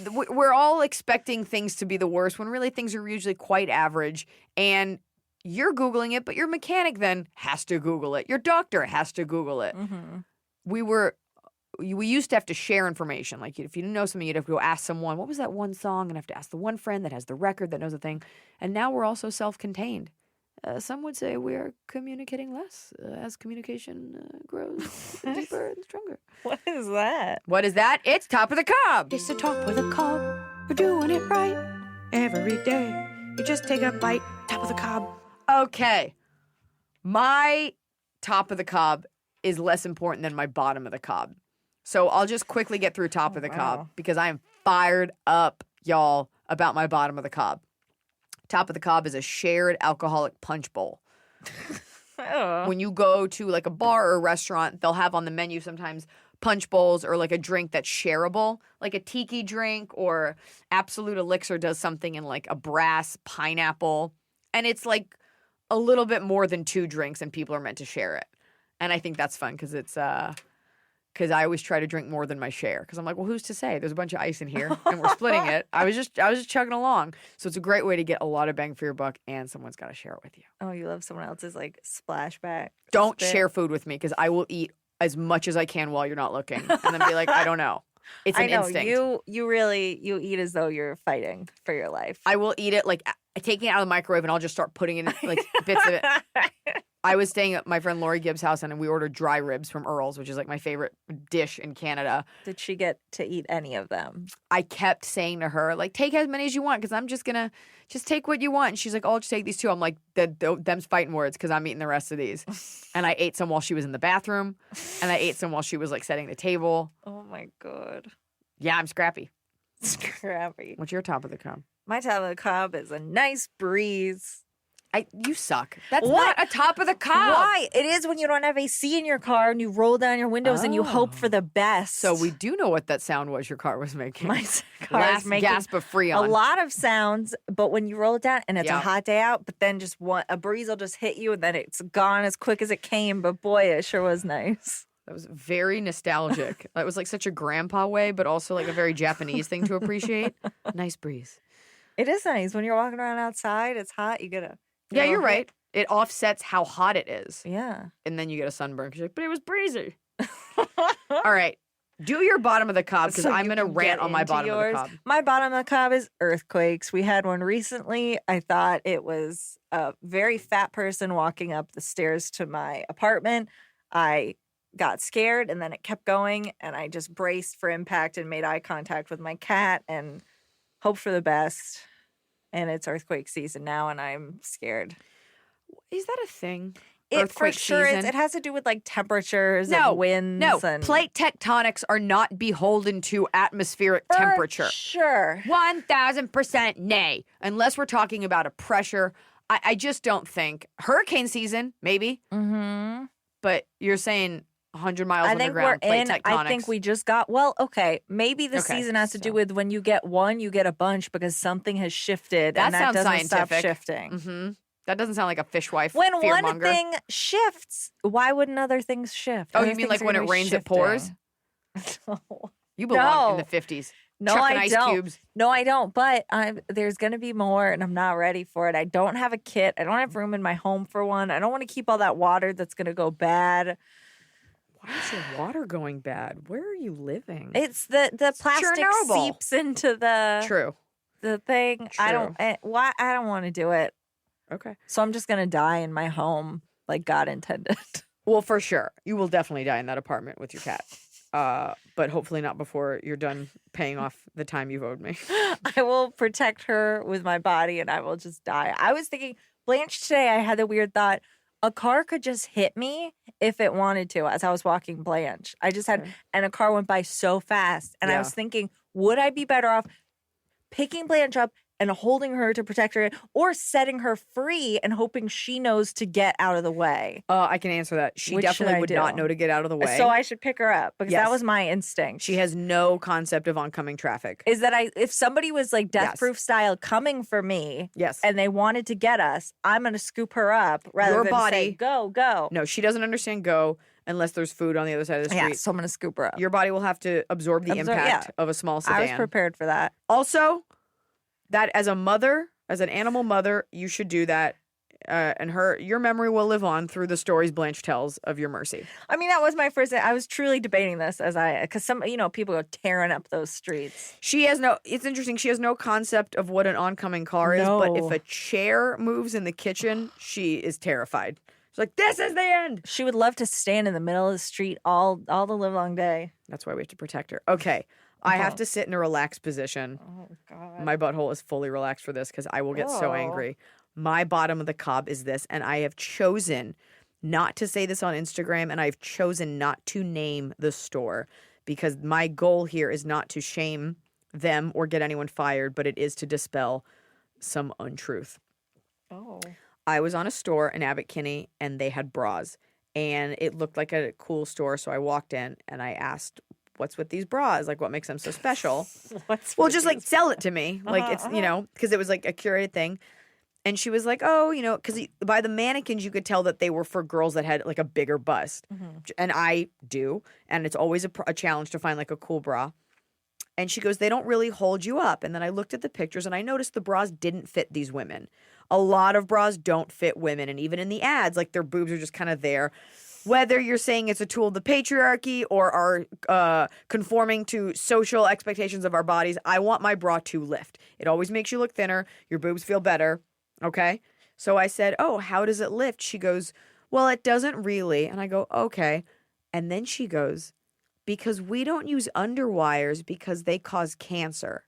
We're all expecting things to be the worst when really things are usually quite average. And you're Googling it, but your mechanic then has to Google it. Your doctor has to Google it. We used to have to share information. Like if you didn't know something, you'd have to go ask someone, what was that one song? And have to ask the one friend that has the record that knows the thing. And now we're also self-contained. Some would say we are communicating less as communication grows deeper and stronger. What is that? What is that? It's Top of the Cob. It's the top of the cob. We're doing it right every day. You just take a bite, top of the cob. Okay. My top of the cob is less important than my bottom of the cob. So I'll just quickly get through top of the cob because I am fired up, y'all, about my bottom of the cob. Top of the cob is a shared alcoholic punch bowl. When you go to like a bar or a restaurant, they'll have on the menu sometimes punch bowls or like a drink that's shareable, like a tiki drink, or Absolute Elixir does something in like a brass pineapple. And it's like a little bit more than 2 drinks and people are meant to share it. And I think that's fun because it's because I always try to drink more than my share. Because I'm like, well, who's to say? There's a bunch of ice in here, and we're splitting it. I was just chugging along. So it's a great way to get a lot of bang for your buck, and someone's got to share it with you. Oh, you love someone else's like splashback. Don't share food with me because I will eat as much as I can while you're not looking, and then be like, I don't know. It's an instinct. You really eat as though you're fighting for your life. I will eat it like taking it out of the microwave, and I'll just start putting in like bits of it. I was staying at my friend Lori Gibbs' house, and we ordered dry ribs from Earl's, which is like my favorite dish in Canada. Did she get to eat any of them? I kept saying to her, like, take as many as you want, because I'm just gonna take what you want. And she's like, oh, I'll just take these 2. I'm like, them's fighting words, because I'm eating the rest of these. And I ate some while she was in the bathroom, and I ate some while she was like setting the table. Oh my God. Yeah, I'm scrappy. Scrappy. What's your top of the cob? My top of the cob is a nice breeze. You suck. That's What? not a top of the cob. Why? It is when you don't have AC in your car and you roll down your windows and you hope for the best. So we do know what that sound was your car was making. My car Last is making gasp of Freon. a lot of sounds, but when you roll it down and it's Yeah. a hot day out, but then just a breeze will just hit you and then it's gone as quick as it came. But boy, it sure was nice. That was very nostalgic. That was like such a grandpa way, but also like a very Japanese thing to appreciate. Nice breeze. It is nice when you're walking around outside. It's hot. You get a Yeah, you're right. It offsets how hot it is. Yeah. And then you get a sunburn. 'Cause you're like, but it was breezy. All right. Do your bottom of the cob because So I'm you going to can rant get on my into bottom yours. of the cob. My bottom of the cob is earthquakes. We had one recently. I thought it was a very fat person walking up the stairs to my apartment. I got scared and then it kept going and I just braced for impact and made eye contact with my cat and hoped for the best. And it's earthquake season now and I'm scared. Is that a thing? It Earthquake for sure is. season? It has to do with like temperatures No, and winds. No, and plate tectonics are not beholden to atmospheric For temperature. Sure. 1000% nay. Unless we're talking about a pressure. I just don't think. Hurricane season, maybe. Mm-hmm. But you're saying 100 miles I think we're underground plate in. tectonics. I think we just got. Well, okay. Maybe the Okay, season has to do so- with when you get one, you get a bunch because something has shifted, That and that sounds doesn't stop scientific. shifting. Mm-hmm. That doesn't sound like a fishwife When one fearmonger. thing shifts, why wouldn't other things shift? Oh, Other you mean things like are when gonna it be rains, it pours? shifting. You belong in No. the 50s. No, Chucking I ice don't. cubes. No, I don't. But there's going to be more, and I'm not ready for it. I don't have a kit. I don't have room in my home for one. I don't want to keep all that water that's going to go bad. Why is your water going bad? Where are you living? It's the plastic Chernobyl. seeps into the True. the thing. I don't. Why? I don't want to do it. Okay. So I'm just going to die in my home, like God intended. Well, for sure. You will definitely die in that apartment with your cat. But hopefully not before you're done paying off the time you've owed me. I will protect her with my body, and I will just die. I was thinking, Blanche, today I had the weird thought. A car could just hit me if it wanted to as I was walking Blanche. I just had, and a car went by so fast. And I was thinking, would I be better off picking Blanche up and holding her to protect her or setting her free and hoping she knows to get out of the way? I can answer that. She Which should definitely I would not do? know to get out of the way. So I should pick her up because Yes. that was my instinct. She has no concept of oncoming traffic. Is that if somebody was like death Yes. proof style coming for me Yes. and they wanted to get us, I'm going to scoop her up rather Your than body- say, go, go. No, she doesn't understand go unless there's food on the other side of the street. Yeah, so I'm going to scoop her up. Your body will have to absorb the impact of a small sedan. I was prepared for that. Also, that as a mother, as an animal mother, you should do that. And your memory will live on through the stories Blanche tells of your mercy. I mean, that was my first. I was truly debating this because some, people go tearing up those streets. It's interesting. She has no concept of what an oncoming car is, but if No. a chair moves in the kitchen, she is terrified. She's like, this is the end. She would love to stand in the middle of the street all the live long day. That's why we have to protect her. Okay. I have to sit in a relaxed position. Oh God. My butthole is fully relaxed for this because I will get so Oh. angry. My bottom of the cob is this, and I have chosen not to say this on Instagram, and I've chosen not to name the store because my goal here is not to shame them or get anyone fired, but it is to dispel some untruth. Oh. I was on a store in Abbot Kinney, and they had bras, and it looked like a cool store, so I walked in, and I asked, what's with these bras? Like, what makes them so special? Well, just like sell it to me. Like it's, because it was like a curated thing. And she was like, oh, because by the mannequins, you could tell that they were for girls that had like a bigger bust. And I do. And it's always a challenge to find like a cool bra. And she goes, they don't really hold you up. And then I looked at the pictures and I noticed the bras didn't fit these women. A lot of bras don't fit women. And even in the ads, like their boobs are just kind of there. Whether you're saying it's a tool of the patriarchy or are conforming to social expectations of our bodies, I want my bra to lift. It always makes you look thinner. Your boobs feel better. Okay. So I said, oh, how does it lift? She goes, well, it doesn't really. And I go, okay. And then she goes, because we don't use underwires because they cause cancer.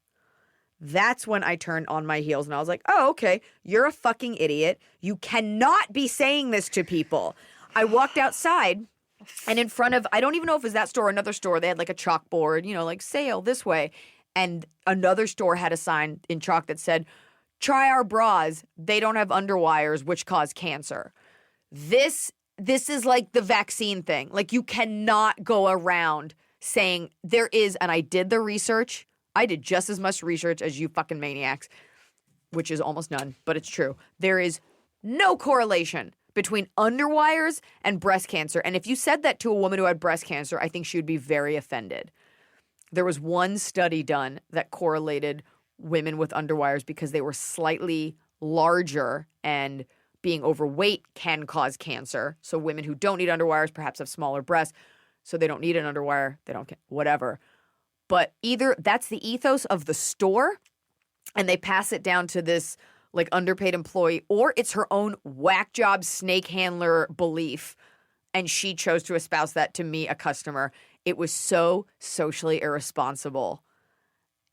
That's when I turned on my heels and I was like, oh, okay. You're a fucking idiot. You cannot be saying this to people. I walked outside and in front of, I don't even know if it was that store or another store, they had like a chalkboard, like sale this way. And another store had a sign in chalk that said, try our bras. They don't have underwires, which cause cancer. This is like the vaccine thing. Like, you cannot go around saying there is, and I did the research. I did just as much research as you fucking maniacs, which is almost none, but it's true. There is no correlation between underwires and breast cancer. And if you said that to a woman who had breast cancer, I think she would be very offended. There was one study done that correlated women with underwires because they were slightly larger, and being overweight can cause cancer. So women who don't need underwires perhaps have smaller breasts, so they don't need an underwire. They don't get whatever. But either that's the ethos of the store and they pass it down to this like underpaid employee, or it's her own whack job snake handler belief. And she chose to espouse that to me, a customer. It was so socially irresponsible.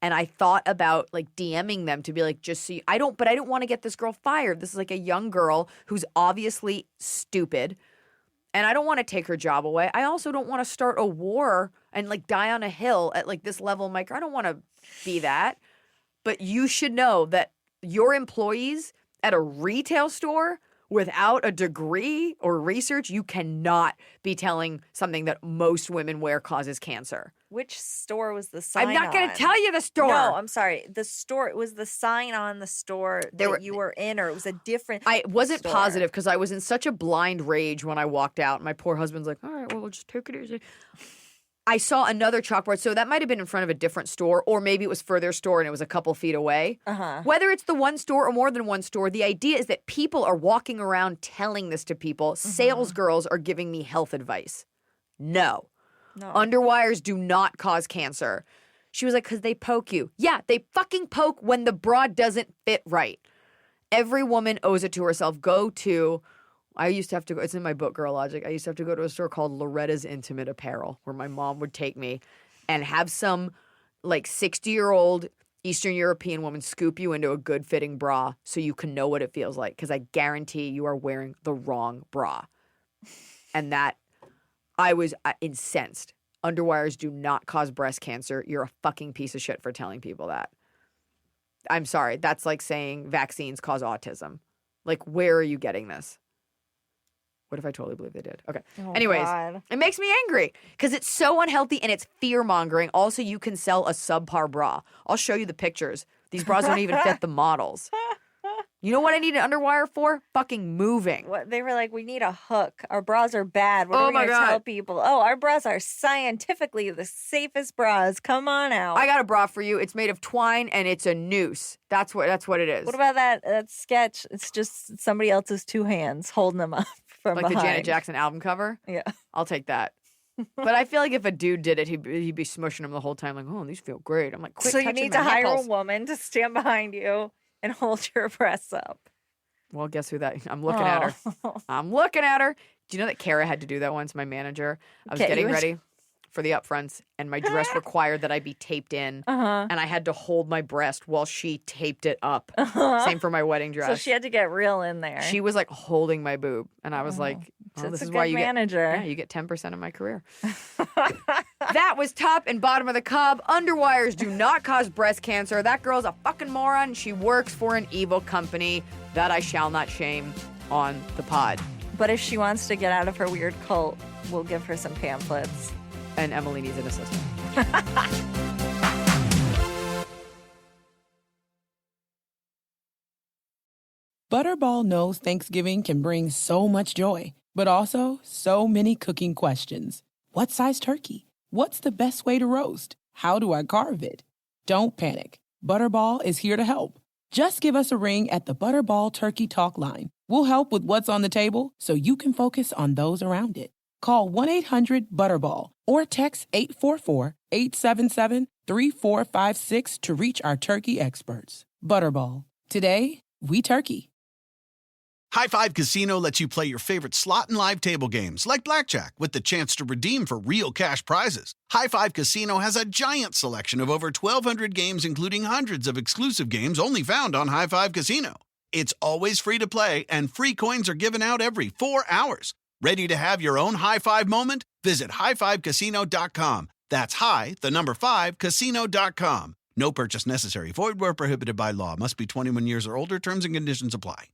And I thought about like DMing them to be like, just so you, I don't want to get this girl fired. This is like a young girl who's obviously stupid. And I don't want to take her job away. I also don't want to start a war and like die on a hill at like this level. Mike, I don't want to be that. But you should know that your employees at a retail store without a degree or research, you cannot be telling something that most women wear causes cancer. Which store was the sign I'm not going to tell you the store. No, I'm sorry. The store, it was the sign on the store you were in, or it was a different I wasn't store. positive because I was in such a blind rage when I walked out. My poor husband's like, all right, well, we'll just take it easy. I saw another chalkboard, so that might have been in front of a different store, or maybe it was further store and it was a couple feet away. Uh-huh. Whether it's the one store or more than one store, the idea is that people are walking around telling this to people. Mm-hmm. Sales girls are giving me health advice. No. No. Underwires do not cause cancer. She was like, because they poke you. Yeah, they fucking poke when the bra doesn't fit right. Every woman owes it to herself. I used to have to go, it's in my book, Girl Logic. I used to have to go to a store called Loretta's Intimate Apparel, where my mom would take me and have some like 60-year-old Eastern European woman scoop you into a good fitting bra so you can know what it feels like. Because I guarantee you are wearing the wrong bra. And that, I was incensed. Underwires do not cause breast cancer. You're a fucking piece of shit for telling people that. I'm sorry. That's like saying vaccines cause autism. Like, where are you getting this? What if I totally believe they did? Okay. Oh, Anyways, God. It makes me angry because it's so unhealthy and it's fear-mongering. Also, you can sell a subpar bra. I'll show you the pictures. These bras don't even fit the models. You know what I need an underwire for? Fucking moving. What they were like, we need a hook. Our bras are bad. What Oh are we my going to God. tell people? Oh, our bras are scientifically the safest bras. Come on out. I got a bra for you. It's made of twine and it's a noose. That's what it is. What about that sketch? It's just somebody else's two hands holding them up from like behind. the Janet Jackson album cover? Yeah. I'll take that. But I feel like if a dude did it, he'd be smushing them the whole time. Like, oh, these feel great. I'm like, quit So you touching need my to hire nipples. a woman to stand behind you and hold your breasts up. Well, guess who that? I'm looking at her. I'm looking at her. Do you know that Kara had to do that once? My manager. I was Okay, getting you was- ready for the upfronts, and my dress required that I be taped in, Uh-huh. and I had to hold my breast while she taped it up. Same for my wedding dress. So she had to get real in there. She was like holding my boob, and I was like, "Oh, That's this a is good why you manager. get you get 10% of my career." That was top and bottom of the cob. Underwires do not cause breast cancer. That girl's a fucking moron. She works for an evil company that I shall not shame on the pod. But if she wants to get out of her weird cult, we'll give her some pamphlets. And Emily needs an assistant. Butterball knows Thanksgiving can bring so much joy, but also so many cooking questions. What size turkey? What's the best way to roast? How do I carve it? Don't panic. Butterball is here to help. Just give us a ring at the Butterball Turkey Talk line. We'll help with what's on the table so you can focus on those around it. Call 1-800-BUTTERBALL or text 844-877-3456 to reach our turkey experts. Butterball. Today, we turkey. High Five Casino lets you play your favorite slot and live table games like blackjack with the chance to redeem for real cash prizes. High Five Casino has a giant selection of over 1,200 games, including hundreds of exclusive games only found on High Five Casino. It's always free to play, and free coins are given out every 4 hours. Ready to have your own high five moment? Visit highfivecasino.com. That's high, the number 5, casino.com. No purchase necessary. Void where prohibited by law. Must be 21 years or older. Terms and conditions apply.